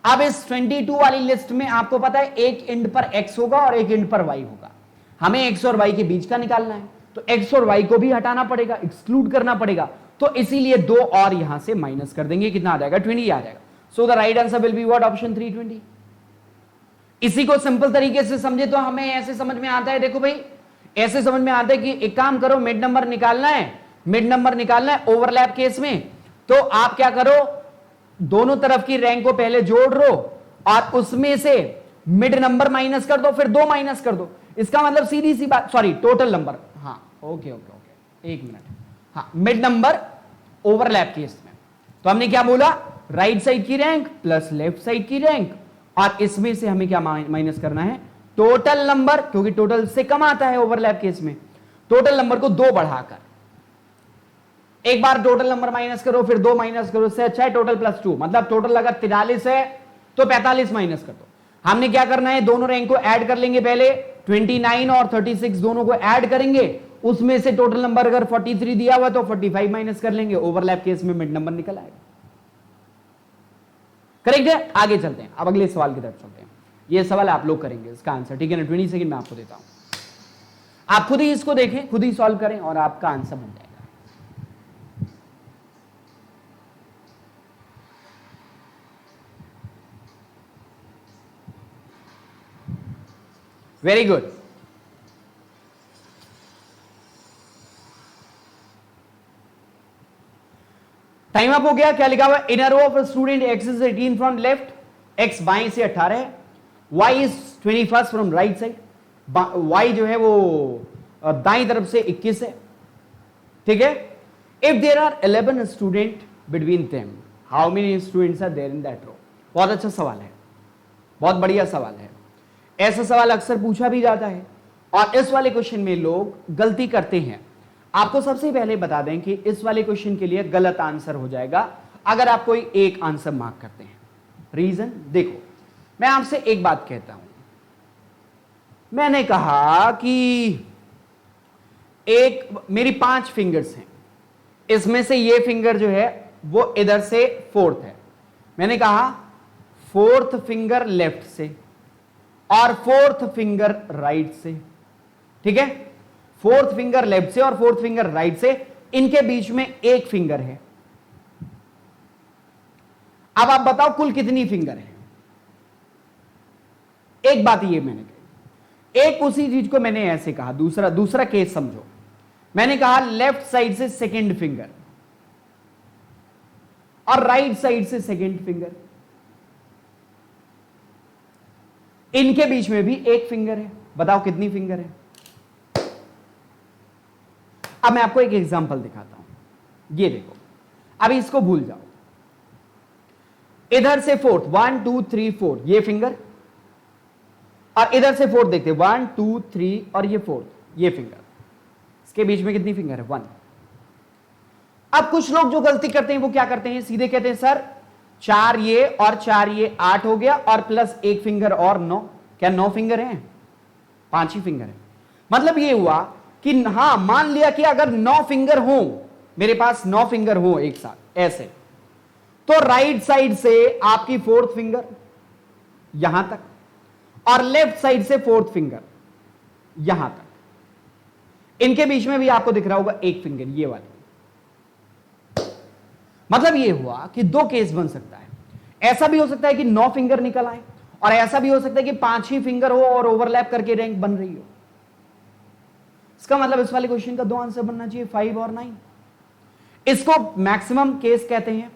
अब इस 22 वाली लिस्ट में आपको पता है एक एंड पर x होगा और एक एंड पर y होगा। हमें x और y के बीच का निकालना है, तो x और y को भी हटाना पड़ेगा, एक्सक्लूड करना पड़ेगा, तो इसीलिए 2 और यहां से माइनस कर देंगे, कितना आ जाएगा, 20 आ जाएगा। सो the right answer will be what, option 3, 20। इसी को सिंपल तरीके से समझे तो हमें ऐसे समझ में आता है, देखो भाई ऐसे समझ में आता है कि एक काम करो, मिड नंबर निकालना है, मिड नंबर निकालना है ओवरलैप केस में, तो आप क्या करो, दोनों तरफ की रैंक को पहले जोड़ लो और उसमें से मिड नंबर माइनस कर दो, फिर 2 माइनस कर दो। इसका मतलब सीधी सी बात, सॉरी टोटल नंबर, हाँ ओके ओके ओके, 1 मिनट, हाँ मिड नंबर ओवरलैप केस में तो हमने क्या बोला, राइट साइड की रैंक प्लस लेफ्ट साइड की रैंक, और इसमें से हमें क्या माइनस करना है, टोटल नंबर, क्योंकि टोटल से कम आता है ओवरलैप केस में, टोटल नंबर को 2 बढ़ाकर, एक बार टोटल नंबर माइनस करो फिर 2 माइनस करो, इससे अच्छा है टोटल प्लस 2, मतलब टोटल अगर 43 है तो 45 माइनस कर दो। हमने क्या करना है, दोनों रैंक को ऐड कर लेंगे, पहले 29 और 36 दोनों को ऐड करेंगे, उसमें से टोटल नंबर अगर 43 दिया हुआ तो 45 माइनस कर लेंगे, ओवरलैप केस में मिड नंबर निकल आएगा। करेक्ट है? आगे चलते हैं, अब अगले सवाल की तरफ चलते हैं। यह सवाल आप लोग करेंगे, इसका आंसर, ठीक है ना? 20 सेकंड में आपको देता हूं, आप खुद ही इसको देखें, खुद ही सॉल्व करें और आपका आंसर बन जाएगा। Very good. टाइम अप हो गया। क्या लिखा हुआ है, in a row of student X is 18 from left, X बाएं से 18 है, Y is 21 from right side, Y जो है वो दाईं तरफ से 21 है, ठीक है। If there are 11 student between them, how many students are there in that row. बहुत अच्छा सवाल है, बहुत बढ़िया सवाल है। ऐसा सवाल अक्सर पूछा भी जाता है और इस वाले क्वेश्चन में लोग गलती करते हैं। आपको सबसे पहले बता दें कि इस वाले क्वेश्चन के लिए गलत आंसर हो जाएगा अगर आप कोई एक आंसर मार्क करते हैं। रीजन देखो, मैं आपसे एक बात कहता हूं, मैंने कहा कि एक मेरी 5 फिंगर्स हैं, इसमें से ये फिंगर जो है वो इधर से 4th है, मैंने कहा 4th फिंगर लेफ्ट से और 4th फिंगर राइट से, ठीक है। 4th फिंगर लेफ्ट से और 4th फिंगर राइट से, इनके बीच में एक फिंगर है। अब आप बताओ कुल कितनी फिंगर है। एक बात ये मैंने कही, एक उसी चीज को मैंने ऐसे कहा, दूसरा केस समझो, मैंने कहा लेफ्ट साइड से सेकंड फिंगर और राइट साइड से सेकंड फिंगर, इनके बीच में भी एक फिंगर है। बताओ कितनी फिंगर है। अब मैं आपको एक एग्जांपल दिखाता हूं, ये देखो, अभी इसको भूल जाओ। इधर से फोर्थ 1 2 3 4 ये फिंगर, और इधर से फोर्थ देखते 1 2 3 और ये फोर्थ ये फिंगर, इसके बीच में कितनी फिंगर है 1। अब कुछ लोग जो गलती करते हैं वो क्या करते हैं, सीधे कहते हैं सर 4 ये और 4 ये 8 हो गया और प्लस एक फिंगर और 9। क्या 9 फिंगर हैं? 5 ही फिंगर है। मतलब ये हुआ कि हां, मान लिया कि अगर 9 फिंगर हो, मेरे पास 9 फिंगर हो एक साथ ऐसे, तो राइट साइड से आपकी फोर्थ फिंगर यहां तक और लेफ्ट साइड से फोर्थ फिंगर यहां तक, इनके बीच में भी आपको दिख रहा होगा एक फिंगर ये वाली। मतलब ये हुआ कि दो केस बन सकता है, ऐसा भी हो सकता है कि 9 फिंगर निकल आए और ऐसा भी हो सकता है कि 5 ही फिंगर हो और ओवरलैप करके रैंक बन रही हो। इसका मतलब इस वाले क्वेश्चन का 2 आंसर बनना चाहिए, 5 और 9। इसको मैक्सिमम केस कहते हैं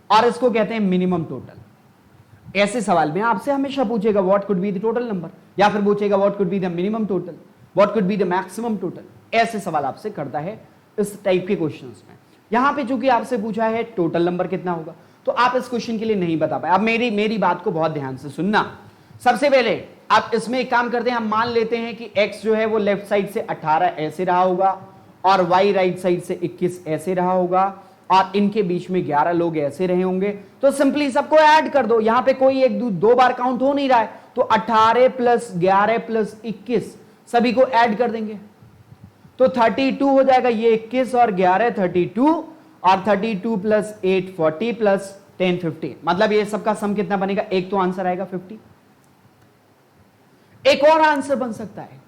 और इसको कहते हैं मिनिमम टोटल। ऐसे सवाल में आपसे हमेशा पूछेगा what could be the total number, या फिर पूछेगा what could be the minimum total, what could be the maximum total. ऐसे सवाल आपसे करता है इस टाइप के क्वेश्चंस में। यहां पे चूंकि आपसे पूछा है टोटल नंबर कितना होगा, तो आप इस क्वेश्चन के लिए नहीं बता पाए। अब मेरी बात को बहुत ध्यान से सुनना। सबसे पहले आप इसमें एक काम करते हैं, हम मान लेते हैं कि x जो है वो लेफ्ट साइड से 18 ऐसे रहा होगा और y राइट साइड से 21 ऐसे रहा होगा और इनके बीच में 11 लोग ऐसे रहे होंगे। तो सिंपली सबको ऐड कर दो, यहां पे कोई एक दो बार काउंट हो नहीं रहा है, तो 18 प्लस 11 प्लस 21 सभी को ऐड कर देंगे तो 32 हो जाएगा। ये 21 और 11 32 और 32 प्लस 8 40 प्लस 10 50। मतलब ये सबका सम कितना बनेगा? एक तो आंसर आएगा 50। एक और आंसर बन सकता है,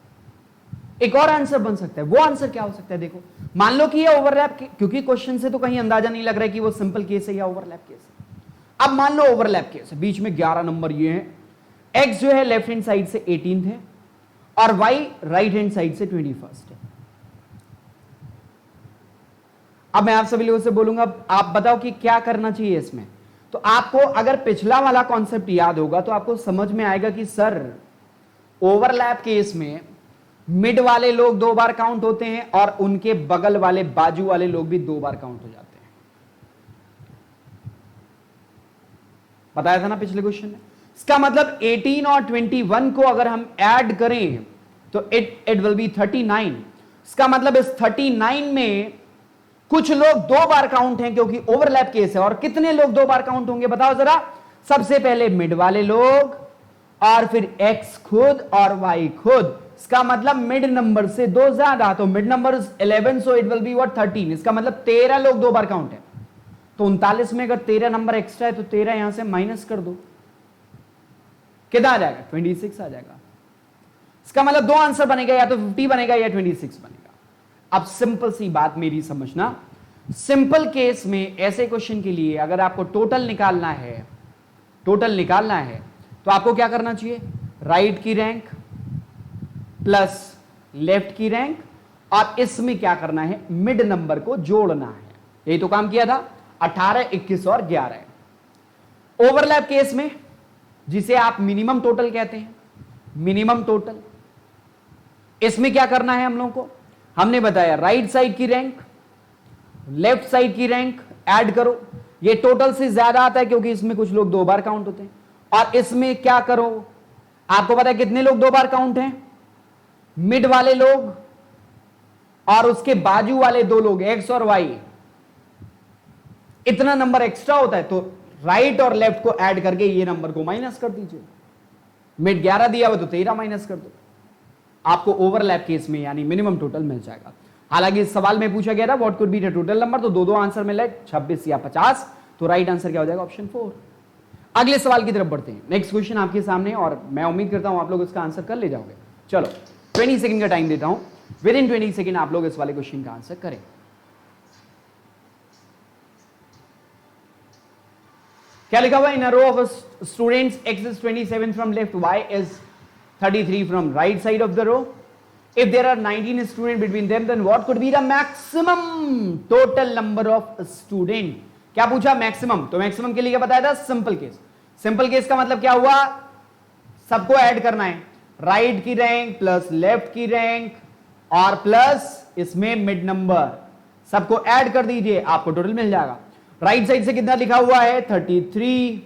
एक और आंसर बन सकता है। वो आंसर क्या हो सकता है? देखो, मान लो कि ये ओवरलैप, क्योंकि क्वेश्चन से तो कहीं अंदाजा नहीं लग रहा है कि वो सिंपल केस है या ओवरलैप केस है। अब मान लो ओवरलैप केस है, बीच में 11 नंबर ये है, एक्स जो है लेफ्ट हैंड साइड से 18 है और वाई राइट हैंड साइड से 21 है। अब मैं आप सभी लोगों से बोलूंगा आप बताओ कि क्या करना चाहिए इसमें। तो आपको अगर पिछला वाला कॉन्सेप्ट याद होगा तो आपको समझ में आएगा कि सर ओवरलैप केस में मिड वाले लोग 2 बार काउंट होते हैं और उनके बगल वाले बाजू वाले लोग भी 2 बार काउंट हो जाते हैं। बताया था ना पिछले क्वेश्चन में। इसका मतलब 18 और 21 को अगर हम ऐड करें तो इट विल बी 39। इसका मतलब इस 39 में कुछ लोग 2 बार काउंट हैं क्योंकि ओवरलैप केस है। और कितने लोग 2 बार काउंट होंगे बताओ जरा? सबसे पहले मिड वाले लोग और फिर x खुद और y खुद। इसका मतलब मिड नंबर से 2 ज्यादा, तो mid number 11 so it will be what 13। इसका मतलब 13 लोग 2 बार काउंट है। तो 39 में अगर 13 नंबर एक्स्ट्रा है तो 13 यहां से माइनस कर दो, कितना आ जाएगा? 26 आ जाएगा। इसका मतलब 2 आंसर बनेगा, या तो 50 बनेगा या 26 बनेगा। अब सिंपल सी बात मेरी समझना, सिंपल केस में ऐसे क्वेश्चन के लिए अगर आपको टोटल निकालना है, टोटल निकालना है तो आपको क्या करना चाहिए? राइट की रैंक प्लस लेफ्ट की रैंक, और इसमें क्या करना है? मिड नंबर को जोड़ना है। यही तो काम किया था 18 21 और 11। ओवरलैप केस में जिसे आप मिनिमम टोटल कहते हैं, मिनिमम टोटल, इसमें क्या करना है हम लोगों को? हमने बताया राइट साइड की रैंक लेफ्ट साइड की रैंक ऐड करो। ये टोटल से ज्यादा आता है क्योंकि इसमें कुछ लोग 2 बार काउंट होते हैं। और इसमें क्या करो? आपको पता है कितने लोग 2 बार काउंट हैं? मिड वाले लोग और उसके बाजू वाले 2 लोग एक्स और वाई। इतना नंबर एक्स्ट्रा होता है तो राइट और लेफ्ट को ऐड करके ये नंबर को माइनस कर दीजिए। मिड 11 दिया हुआ तो 13 माइनस कर दो, आपको ओवरलैप केस में यानी मिनिमम टोटल मिल जाएगा। हालांकि इस सवाल में पूछा गया था what could be the total number, तो 2 आंसर मिले 26 या 50, तो राइट आंसर क्या हो जाएगा? ऑप्शन 4। अगले सवाल की तरफ बढ़ते हैं। नेक्स्ट क्वेश्चन आपके सामने, और मैं उम्मीद करता हूं आप लोग इसका आंसर कर ले जाओगे। चलो 20 सेकंड का टाइम देता हूं, विद इन 20 सेकंड आप लोग इस वाले क्वेश्चन का आंसर करें। क्या लिखा हुआ? In a row of students x is 27 from left, y is 33 from right side of the row. If there are 19 students between them, then what could be the maximum total number of student? क्या पूछा? Maximum. तो maximum के लिए क्या बताया था? Simple case. Simple case का मतलब क्या हुआ? सबको ऐड करना है, राइट की रैंक प्लस लेफ्ट की रैंक और प्लस इसमें मिड नंबर, सबको ऐड कर दीजिए, आपको टोटल मिल जाएगा। राइट साइड से कितना लिखा हुआ है 33,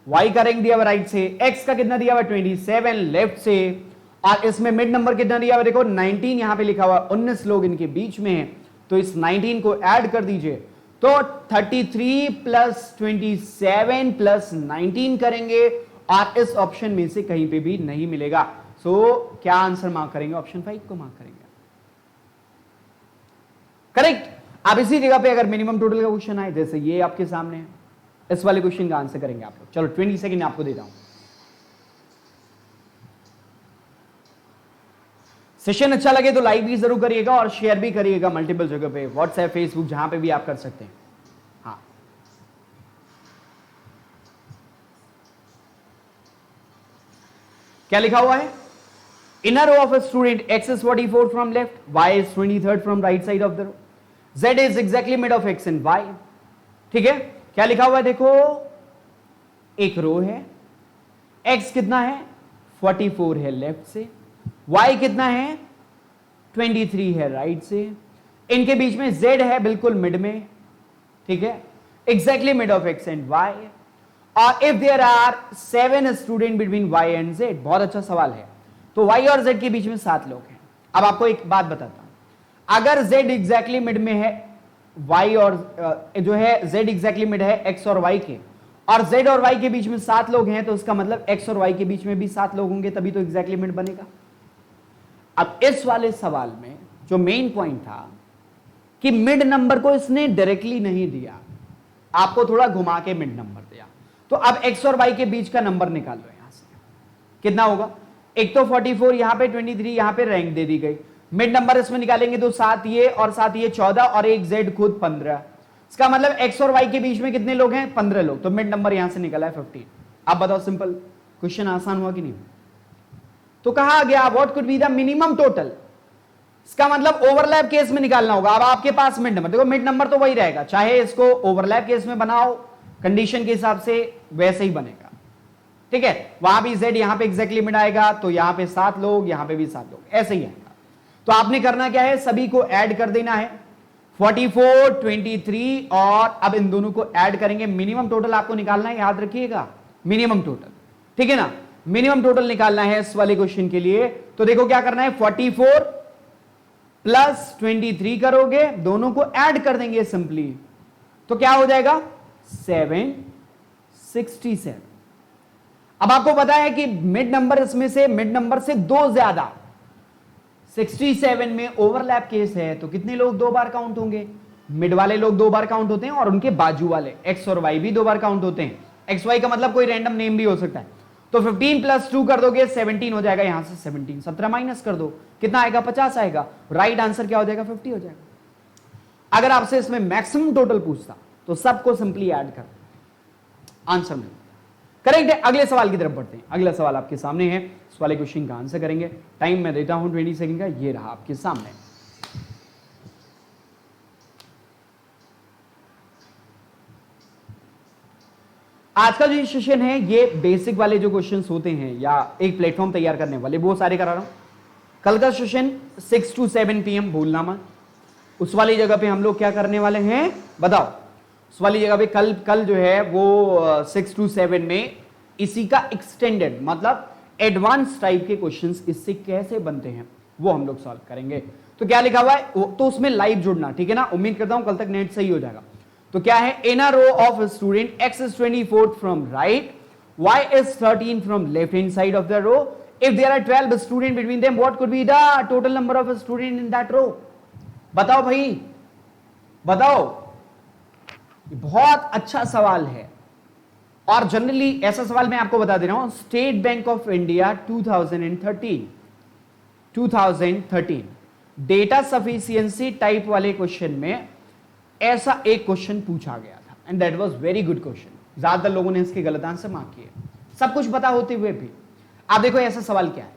y का रैंक दिया हुआ राइट से, x का कितना दिया हुआ 27 लेफ्ट से, और इसमें मिड नंबर कितना दिया हुआ देखो 19 यहां पे लिखा हुआ, 19 लोग इनके बीच में है, तो इस 19 को ऐड कर दीजिए, तो 33 प्लस 27 प्लस 19 करेंगे, और इस ऑप्शन में से कहीं पे भी नहीं मिलेगा। सो क्या आंसर मार्क करेंगे? ऑप्शन 5 को मार्क करेंगे, करेक्ट। अब इसी जगह पे अगर मिनिमम टोटल का क्वेश्चन आए, जैसे ये आपके सामने है, इस वाले क्वेश्चन का आंसर करेंगे आप लोग। चलो 20 सेकंड आपको देता हूं। सेशन अच्छा लगे तो लाइक भी जरूर करिएगा और शेयर भी करिएगा मल्टीपल जगह पे, व्हाट्सएप, फेसबुक, जहां पे भी आप कर सकते हैं। हाँ, क्या लिखा हुआ है? Inner row of a student x is 44 from left, y is 23rd from right side of the row, z is exactly mid of x and y। ठीक है, क्या लिखा हुआ है देखो, एक रो है, x कितना है 44 है लेफ्ट से, y कितना है 23 है राइट से, इनके बीच में z है बिल्कुल मिड में, ठीक है, exactly mid of x and y, और if there are 7 student between y and z, बहुत अच्छा सवाल है, तो y और z के बीच में 7 लोग हैं। अब आपको एक बात बताता हूं, अगर z एग्जैक्टली मिड में है, y और जो है z एग्जैक्टली मिड है x और y के, और z और y के बीच में 7 लोग हैं, तो उसका मतलब x और y के बीच में भी 7 लोग होंगे, तभी तो एग्जैक्टली मिड बनेगा। अब इस वाले सवाल में जो मेन पॉइंट था कि मिड नंबर को इसने डायरेक्टली नहीं दिया, आपको थोड़ा घुमा के मिड नंबर दिया, तो अब x और y के बीच का नंबर निकाल लो, यहां से कितना होगा, एक तो 44 यहां पे 23 यहां पे रैंक दे दी गई, मिड नंबर इसमें निकालेंगे तो 7 ये और 7 ये 14 और एक z खुद 15, इसका मतलब x और y के बीच में कितने लोग हैं 15 लोग, तो मिड नंबर यहां से निकला है 15। अब बताओ, सिंपल क्वेश्चन आसान हुआ कि नहीं? तो कहा गया what could be the minimum total, इसका मतलब ओवरलैप केस में निकालना होगा। अब आपके पास मिड नंबर, देखो मिड नंबर तो वही रहेगा, चाहे इसको ओवरलैप केस में बनाओ कंडीशन के हिसाब से वैसे ही बनेगा, ठीक है, वहां भी z यहां पे एग्जैक्टली मिड आएगा, तो यहां पे 7 लोग, यहां पे भी 7 लोग, ऐसे ही आएगा। तो आपने करना क्या है, सभी को ऐड कर देना है, 44, 23, और अब इन दोनों को ऐड करेंगे, मिनिमम टोटल आपको निकालना है, याद रखिएगा मिनिमम टोटल, ठीक है ना, मिनिमम टोटल निकालना है इस वाले क्वेश्चन के लिए। तो देखो क्या करना है, 44 प्लस 23 करोगे, दोनों को ऐड कर देंगे सिंपली, तो क्या हो जाएगा 767। अब आपको पता है कि मिड नंबर, इसमें से मिड नंबर से 2 ज्यादा, 67 में ओवरलैप केस है, तो कितने लोग 2 बार काउंट होंगे, मिड वाले लोग 2 बार काउंट होते हैं, और उनके बाजू वाले x और y भी 2 बार काउंट होते हैं, x y का मतलब कोई रैंडम नेम भी हो सकता है। तो 15 प्लस 2 कर दोगे 17 हो जाएगा, यहां से 17, 17 माइनस कर दो, कितना आएगा 50 आएगा, राइट आंसर क्या हो जाएगा 50 हो जाएगा। अगर आपसे इसमें मैक्सिमम टोटल पूछता तो सबको सिंपली ऐड कर आंसर मिलता, करेक्ट है। अगले सवाल की तरफ बढ़ते हैं, अगला सवाल आपके सामने है, इस वाले क्वेश्चन का आंसर करेंगे, टाइम मैं देता हूं 20 सेकंड का, ये रहा आपके सामने। आज का जो सेशन है ये बेसिक वाले जो क्वेश्चंस होते हैं या एक प्लेटफॉर्म तैयार करने वाले वो सारे करा रहा हूं। कल का सेशन 6 to 7 PM भूलना मत, उस वाली जगह पे हम लोग क्या करने वाले हैं बताओ, उस वाली जगह पे कल जो है वो 6 to 7 में इसी का एक्सटेंडेड मतलब एडवांस टाइप के क्वेश्चंस इससे कैसे बनते हैं वो हम लोग सॉल्व करेंगे। तो क्या लिखा हुआ है, तो उसमें लाइव जुड़ना, ठीक है ना, उम्मीद करता हूं कल तक नेट सही हो जाएगा। तो क्या है, in a row of student x is 24 from right, y is 13 from left hand side of the row, if there are 12 student between them, what could be the total number of student in that row? बताओ भाई बताओ, बहुत अच्छा सवाल है, और generally ऐसा सवाल मैं आपको बता दे रहा हूं, state bank of India 2013 data sufficiency type वाले क्वेश्चन में ऐसा एक क्वेश्चन पूछा गया था, and that was very good question. ज्यादातर लोगों ने इसके गलत आंसर मार्क किए, सब कुछ पता होते हुए भी। आप देखो ऐसा सवाल क्या है,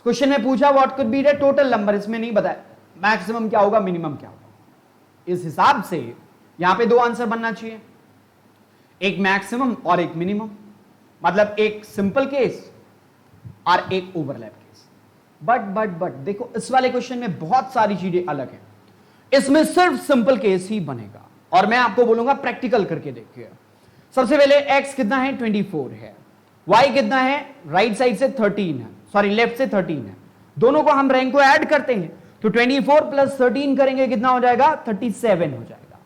क्वेश्चन में पूछा what could be the total number, इसमें नहीं बताया मैक्सिमम क्या होगा मिनिमम क्या होगा, इस हिसाब से यहां पे 2 आंसर बनना चाहिए, एक मैक्सिमम और एक मिनिमम, मतलब एक सिंपल केस और एक ओवरलैप केस। बट देखो इस वाले क्वेश्चन में बहुत सारी चीजें अलग है। इसमें सिर्फ सिंपल केस ही बनेगा और मैं आपको बोलूंगा प्रैक्टिकल करके देखिए। सबसे पहले x कितना है 24 है, y कितना है राइट साइड से 13 है, सॉरी लेफ्ट से 13 है, दोनों को हम रैंक को ऐड करते हैं तो 24 प्लस 13 करेंगे कितना हो जाएगा 37 हो जाएगा।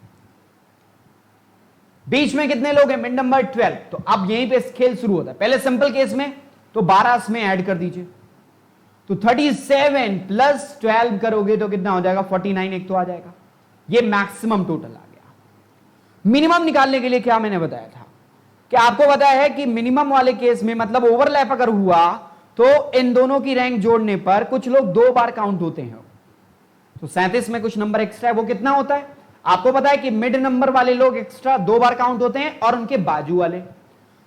बीच में कितने लोग हैं मिड नंबर 12, तो अब यहीं पे खेल शुरू होता है। पहले सिंपल केस में तो 12 इसमें ऐड कर दीजिए तो 37 प्लस 12 करोगे तो कितना हो जाएगा 49 एक तो आ जाएगा। ये मैक्सिमम टोटल आ गया। मिनिमम निकालने के लिए क्या मैंने बताया था कि आपको पता है कि मिनिमम वाले केस में मतलब ओवरलैप अगर हुआ तो इन दोनों की रैंक जोड़ने पर कुछ लोग 2 बार काउंट होते हैं। तो 37 में कुछ नंबर एक्स्ट्रा है, वो कितना होता है आपको पता है कि मिड नंबर वाले लोग एक्स्ट्रा 2 बार काउंट होते हैं और उनके बाजू वाले,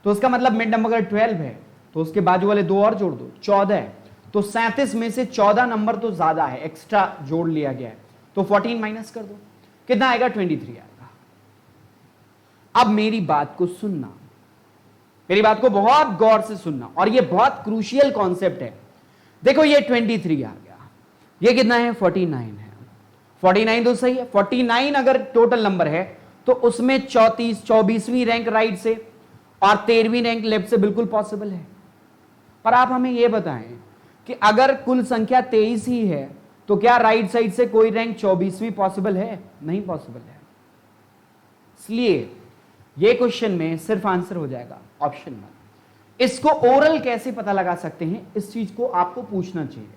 तो उसका मतलब मिड नंबर अगर 12 है तो उसके बाजू वाले 2 और जोड़ दो 14 है, तो 37 में से 14 नंबर तो ज्यादा है, एक्स्ट्रा जोड़ लिया गया है, तो 14 माइनस कर दो कितना आएगा 23 आएगा। अब मेरी बात को सुनना, मेरी बात को बहुत गौर से सुनना और ये बहुत क्रूशियल कॉन्सेप्ट है। देखो ये 23 आ गया, ये कितना है 49 है, 49 तो सही है, 49 अगर टोटल नंबर है तो उसमें 24वीं रैंक राइट से और 13वीं रैंक लेफ्ट से बिल्कुल पॉसिबल है। पर आप हमें यह बताएं कि अगर कुल संख्या 23 ही है तो क्या राइट साइड से कोई रैंक 24वीं पॉसिबल है? नहीं पॉसिबल है। इसलिए ये क्वेश्चन में सिर्फ आंसर हो जाएगा ऑप्शन 1। इसको ओरल कैसे पता लगा सकते हैं, इस चीज को आपको पूछना चाहिए।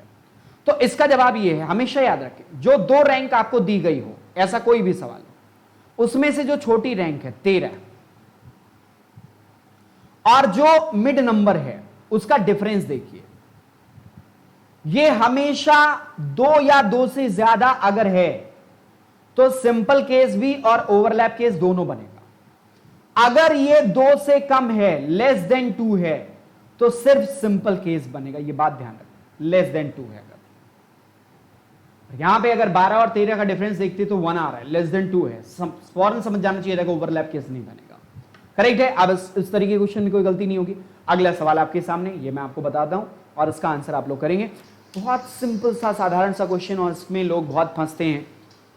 तो इसका जवाब ये है, हमेशा याद रखें जो 2 रैंक आपको दी गई हो, ऐसा कोई भी सवाल हो, उसमें से जो छोटी रैंक है 13 और जो मिड नंबर है उसका डिफरेंस देखिए, ये हमेशा 2 या 2 से ज्यादा अगर है तो सिंपल केस भी और ओवरलैप केस दोनों बनेगा। अगर ये 2 से कम है, लेस देन 2 है, तो सिर्फ सिंपल केस बनेगा। ये बात ध्यान रखें, लेस देन 2 है। अगर यहां पे अगर 12 और 13 का डिफरेंस देखते तो 1 आ रहा है, लेस देन 2 है, फौरन समझ जाना चाहिए था कि ओवरलैप केस नहीं बनेगा। करेक्ट है। अब इस तरीके के क्वेश्चन में कोई गलती नहीं होगी। अगला सवाल आपके सामने, ये मैं आपको बताता हूं और इसका आंसर आप लोग करेंगे। बहुत सिंपल सा साधारण सा क्वेश्चन और इसमें लोग बहुत फंसते हैं,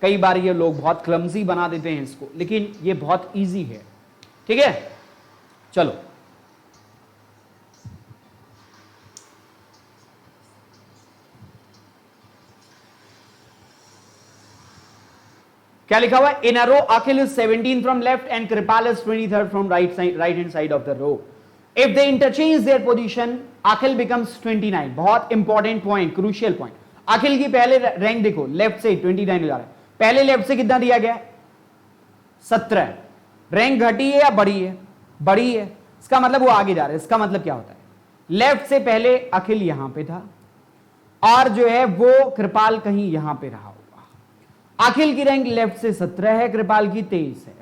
कई बार ये लोग बहुत क्लमजी बना देते हैं इसको, लेकिन ये बहुत इजी है। ठीक है, चलो क्या लिखा हुआ है? In a row Akhil is 17 from left and Kripal is 23rd from right hand side of the row. If they interchange their position Akhil becomes 29। बहुत important point, crucial point. Akhil की पहले रैंक देखो, लेफ्ट से 29 हो जा रहा है, पहले लेफ्ट से कितना दिया गया है 17। रैंक घटी है या बढ़ी है? बढ़ी है, इसका मतलब वो आगे जा रहा है। इसका मतलब क्या होता है, लेफ्ट से पहले अखिल यहां पे था और जो है वो कृपाल कहीं यहां पे रहा होगा। अखिल की रैंक लेफ्ट से 17 है, कृपाल की 23 है।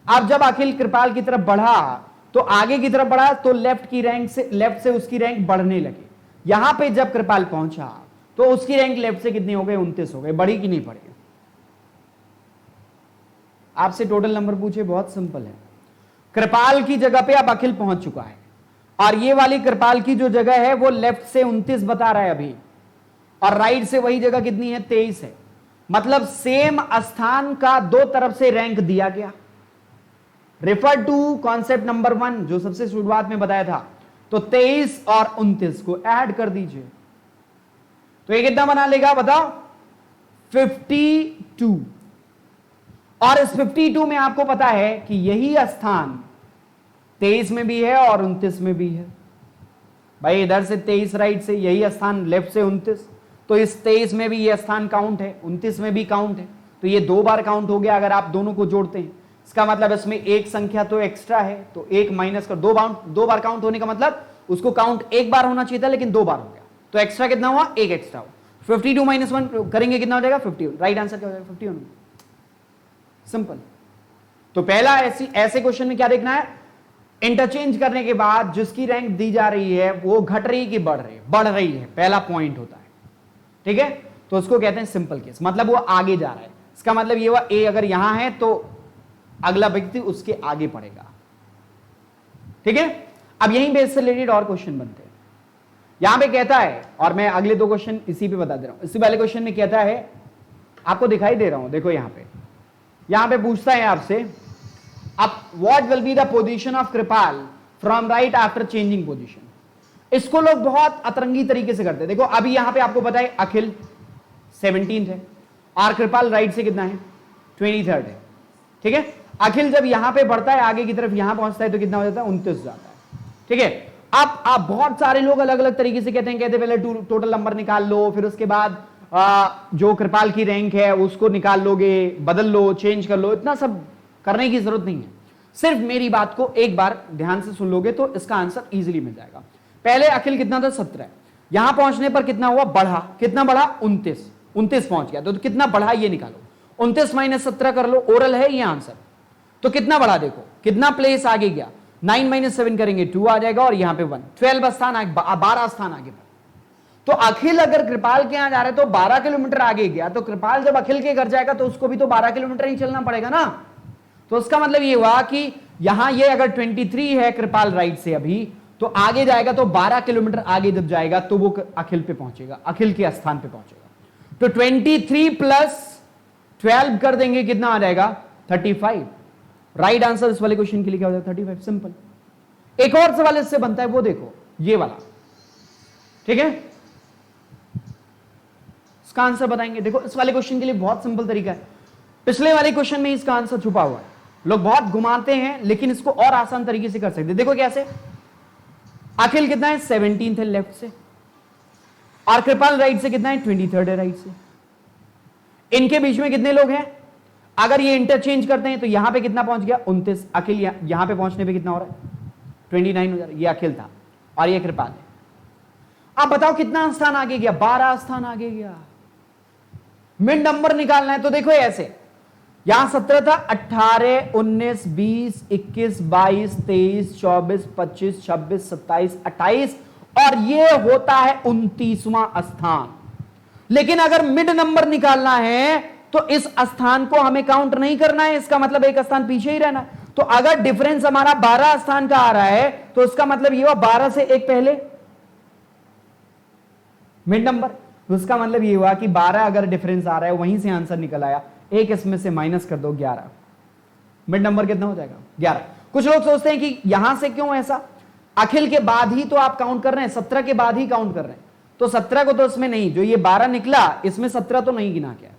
अब जब अखिल कृपाल की तरफ बढ़ा तो आगे की तरफ बढ़ा तो लेफ्ट की रैंक से, लेफ्ट से उसकी रैंक बढ़ने लगी। यहां पे जब कृपाल पहुंचा तो उसकी रैंक लेफ्ट से कितनी हो गई 29 हो गई। बढ़ी कि नहीं बढ़ी? आपसे टोटल नंबर पूछे, बहुत सिंपल है। कृपाल की जगह पे अब अखिल पहुंच चुका है और ये वाली कृपाल की जो जगह है वो लेफ्ट से 29 बता रहा है अभी, और राइट से वही जगह कितनी है 23 है। मतलब सेम स्थान का 2 तरफ से रैंक दिया गया। रेफर टू कॉन्सेप्ट नंबर 1 जो सबसे शुरुआत में बताया था। तो 23 और 29 को ऐड कर दीजिए तो ये कितना बना लेगा बताओ 52। और इस 52 में आपको पता है कि यही स्थान 23 में भी है और 29 में भी है। भाई इधर से 23 राइट से, यही स्थान लेफ्ट से 29, तो इस 23 में भी ये स्थान काउंट है, 29 में भी काउंट है, तो ये 2 बार काउंट हो गया अगर आप दोनों को जोड़ते हैं। इसका मतलब इसमें एक संख्या तो एक्स्ट्रा है, तो 1 माइनस कर 2 बार काउंट होने का मतलब उसको काउंट 1 बार होना चाहिए था लेकिन 2 बार हो गया, तो एक्स्ट्रा कितना हुआ 1 एक्स्ट्रा हुआ। 52 माइनस 1 करेंगे कितना हो जाएगा 51। राइट आंसर क्या हो जाएगा 51। सिंपल। तो पहला ऐसे क्वेश्चन में क्या देखना है, इंटरचेंज करने के बाद जिसकी रैंक दी जा रही है वो घट रही कि बढ़ रही है? बढ़ रही है, पहला पॉइंट होता है। ठीक है, तो उसको कहते हैं सिंपल केस, मतलब वो आगे जा रहा है। इसका मतलब ये हुआ ए अगर यहां है तो अगला व्यक्ति उसके आगे पड़ेगा। ठीक है, अब यहीं पे इससे रिलेटेड और क्वेश्चन बनते हैं। यहां पे कहता है, और मैं अगले 2 क्वेश्चन इसी पे बता दे रहा हूं। इससे पहले क्वेश्चन में कहता है आपको दिखाई दे रहा हूं, देखो यहां पे पूछता है आपसे, अब what will be the position of Kripal from right after changing position. इसको लोग बहुत अतरंगी तरीके से करते हैं। देखो अभी यहां पे आपको पता है अखिल 17th है और कृपाल राइट से कितना है 23rd है, ठीक है। अखिल जब यहां पे बढ़ता है आगे की तरफ, यहां पहुंचता है तो कितना हो जाता है 29 जाता है, ठीक है। अब आप बहुत सारे लोग अलग अलग तरीके से कहते हैं पहले टोटल नंबर निकाल लो, फिर उसके बाद जो कृपाल की रैंक है उसको निकाल लोगे, बदल लो, चेंज कर लो, इतना सब करने की जरूरत नहीं है। सिर्फ मेरी बात को एक बार ध्यान से सुन लोगे तो इसका आंसर इजीली मिल जाएगा। पहले अखिल कितना था 17, यहां पहुंचने पर कितना हुआ, बढ़ा, कितना बढ़ा 29 पहुंच गया, तो कितना बढ़ा ये निकालो, 29 माइनस 17 कर लो, ओरल है ये आंसर। तो कितना बढ़ा, देखो कितना प्लेस आगे गया, 9 माइनस 7 करेंगे 2 आ जाएगा और यहां पे 1, 12 स्थान आगे, 12 स्थान आगे बढ़ा। तो अखिल अगर कृपाल के यहां जा रहे तो 12 किलोमीटर आगे गया, तो कृपाल जब अखिल के घर जाएगा तो उसको भी तो 12 किलोमीटर ही चलना पड़ेगा ना। तो उसका मतलब ये हुआ कि यहां ये अगर 23 है कृपाल राइट से अभी, तो आगे जाएगा तो 12 किलोमीटर आगे जब जाएगा तो वो अखिल पे पहुंचेगा, अखिल के स्थान पे पहुंचेगा। तो 23 प्लस 12 कर देंगे, कितना आ जाएगा 35। राइट आंसर इस वाले क्वेश्चन के लिए क्या हो जाएगा 35, सिंपल। एक और सवाल इससे बनता है, वो देखो ये वाला, ठीक है, इसका आंसर बताएंगे। देखो इस वाले क्वेश्चन के लिए बहुत सिंपल तरीका है, पिछले वाले क्वेश्चन में इसका आंसर छुपा हुआ है, लोग बहुत घुमाते हैं लेकिन इसको और आसान तरीके से कर सकते हैं। देखो कैसे, अखिल कितना है 17th है लेफ्ट से, और कृपाल राइट से कितना है 23rd है राइट से। इनके बीच में कितने लोग हैं, अगर ये इंटरचेंज करते हैं तो यहां पे कितना पहुंच गया 29, अखिल यहां पे पहुंचने पे कितना हो रहा है 29 हो जा रहा है, ये अखिल था और ये कृपाल है। अब बताओ कितना स्थान आगे गया, 12 स्थान आगे गया। मिड नंबर निकालना है तो देखो ऐसे, यहां 17 था, 18, 19, 20, 21, 22, 23, 24, 25, 26, 27, 28 और ये होता है 29वां स्थान। लेकिन अगर मिड नंबर निकालना है तो इस स्थान को हमें काउंट नहीं करना है, इसका मतलब एक स्थान पीछे ही रहना। तो अगर डिफरेंस हमारा 12 स्थान का आ रहा है तो इसका मतलब ये हुआ 12 से एक पहले मिड नंबर, तो इसका मतलब ये हुआ कि 12 अगर डिफरेंस आ रहा है वहीं से आंसर निकल आया, एक इसमें से माइनस कर दो 11, मिड नंबर कितना हो जाएगा 11। कुछ लोग सोचते हैं कि यहां से क्यों ऐसा, अखिल के बाद ही तो आप काउंट कर रहे हैं, 17 के बाद ही काउंट कर रहे हैं, तो 17 को तो इसमें नहीं, जो ये 12 निकला इसमें 17 तो नहीं गिना गया,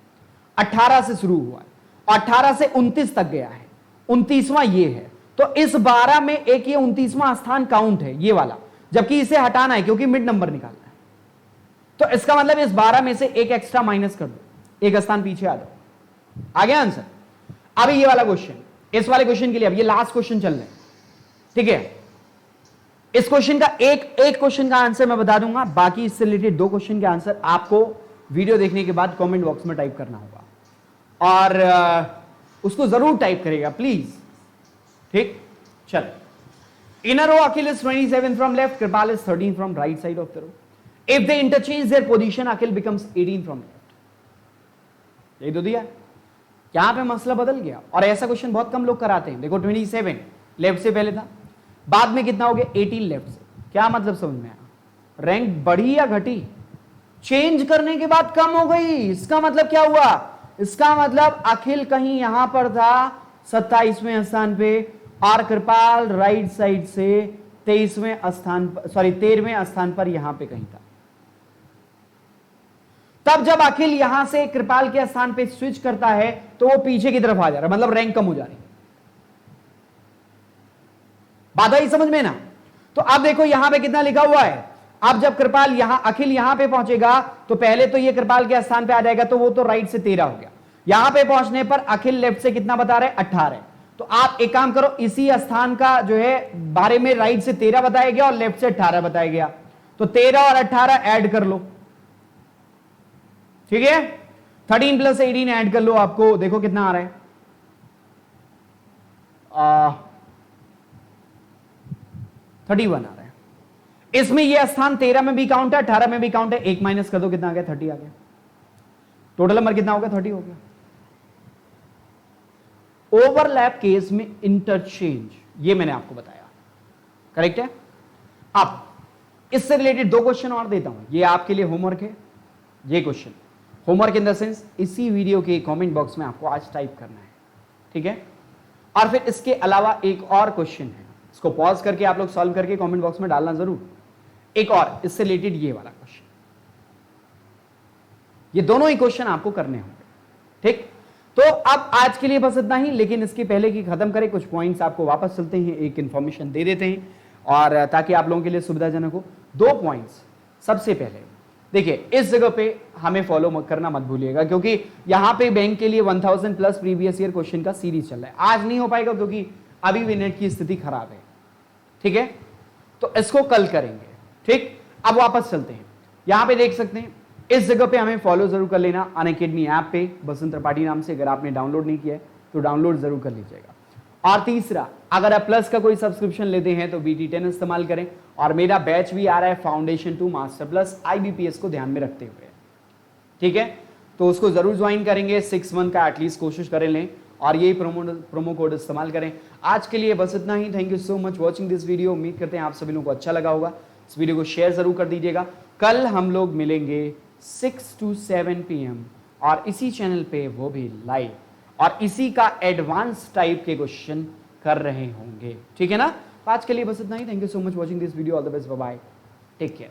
18 से शुरू हुआ है और 18 से 29 तक गया है, 29वां ये है। तो इस 12 में एक ये 29वां स्थान काउंट है ये वाला, जबकि इसे हटाना है क्योंकि मिड नंबर निकालना है। तो इसका मतलब इस 12 में से एक एक्स्ट्रा माइनस कर दो, एक स्थान पीछे आ जाओ, आ गया आंसर। अभी ये वाला क्वेश्चन, इस वाले क्वेश्चन के लिए अब ये लास्ट क्वेश्चन चल रहा है, ठीक है। इस क्वेश्चन का एक क्वेश्चन का आंसर मैं बता दूंगा, बाकी इससे रिलेटेड 2 क्वेश्चन के आंसर आपको वीडियो देखने के बाद कमेंट बॉक्स में टाइप करना होगा और उसको जरूर टाइप करेगा प्लीज, ठीक। चल, inner row Akhil is 27 from left, Kripal is 13 from right side of the row. If they interchange their position Akhil becomes 18 from left. यही तो दिया, यहां पे मसला बदल गया और ऐसा क्वेश्चन बहुत कम लोग कराते हैं। देखो 27 लेफ्ट से पहले था, बाद में कितना हो गया 18 लेफ्ट से। क्या मतलब समझ में आया, रैंक बढ़ी या घटी, चेंज करने के बाद कम हो गई, इसका मतलब क्या हुआ, इसका मतलब अखिल कहीं यहां पर था 27वें स्थान पे और कृपाल राइट साइड से 23वें स्थान पर, सॉरी 13वें स्थान पर यहां पे कहीं था। तब जब अखिल यहां से कृपाल के स्थान पे स्विच करता है तो वो पीछे की तरफ आ जा रहा है, मतलब रैंक कम हो जा रही है। बात आई समझ में ना। तो अब देखो यहां पे कितना लिखा हुआ है, अब जब कृपाल यहां अखिल यहां पे पहुंचेगा तो पहले तो ये कृपाल के स्थान पे आ जाएगा, तो वो तो राइट से 13 हो गया। यहां पे पहुंचने पर अखिल लेफ्ट से कितना बता रहे हैं 18। तो आप एक काम करो, इसी स्थान का जो है बारे में राइट से 13 बताया गया और लेफ्ट से 18 बताया गया, तो 13 और 18 ऐड कर लो, ठीक है। 13 प्लस 18 ऐड कर लो, आपको देखो कितना आ रहा है 31 आ रहा है। इसमें यह स्थान 13 में भी काउंट है, 18 में भी काउंट है, एक माइनस कर दो कितना आ गया 30 आ गया। टोटल नंबर कितना हो गया 30 हो गया। ओवरलैप केस में इंटरचेंज, ये मैंने आपको बताया, करेक्ट है। अब इससे रिलेटेड 2 क्वेश्चन और देता हूं, ये आपके लिए होमवर्क है, ये question homework in the sense इसी वीडियो के कमेंट बॉक्स में आपको आज टाइप करना है, ठीक है। और फिर इसके अलावा एक और क्वेश्चन है, इसको पॉज करके आप लोग सॉल्व करके कमेंट बॉक्स में डालना जरूर। एक और इससे रिलेटेड ये वाला क्वेश्चन, ये दोनों ही क्वेश्चन आपको करने होंगे, ठीक। तो अब आज के लिए बस इतना ही, लेकिन इसके पहले कि खत्म करें कुछ पॉइंट्स आपको वापस चलते हैं, एक इंफॉर्मेशन दे देते हैं और ताकि आप लोगों के लिए सुविधाजनक हो। 2 पॉइंट्स। सबसे पहले देखिए, इस जगह पे हमें फॉलो करना मत भूलिएगा, क्योंकि यहां पे बैंक के लिए 1000 प्लस प्रीवियस ईयर क्वेश्चन का सीरीज चल रहा है। आज नहीं हो पाएगा क्योंकि अभी भी नेट की स्थिति खराब है, ठीक है, तो इसको कल करेंगे, ठीक। अब वापस चलते हैं, यहां पे देख सकते हैं इस जगह पे हमें फॉलो जरूर कर लेना अनअकैडमी ऐप पे बसंत त्रिपाठी नाम से। अगर आपने डाउनलोड नहीं किया है तो डाउनलोड जरूर कर लीजिएगा। और तीसरा, अगर आप प्लस का कोई सब्सक्रिप्शन लेते हैं तो BT10 इस्तेमाल करें। और मेरा बैच भी आ रहा है foundation to master plus IBPS को ध्यान में रखते हुए, ठीक है, तो उसको जरूर ज्वाइन करेंगे। 6 मंथ का एटलीस्ट कोशिश करें लें और यही प्रोमो कोड इस्तेमाल करें। आज के लिए बस इतना ही। Thank you so much watching this video. उम्मीद करते हैं आप सभी लोगों को अच्छा लगा होगा। इस वीडियो को शेयर जरूर कर दीजिएगा। कल हम लोग मिलेंगे 6 to 7 PM और इसी चैनल पे, वो भी लाइव, और इसी का एडवांस टाइप के क्वेश्चन कर रहे होंगे, ठीक है ना। आज के लिए बस इतना ही। Thank you so much watching this video. All the best, bye bye, take care.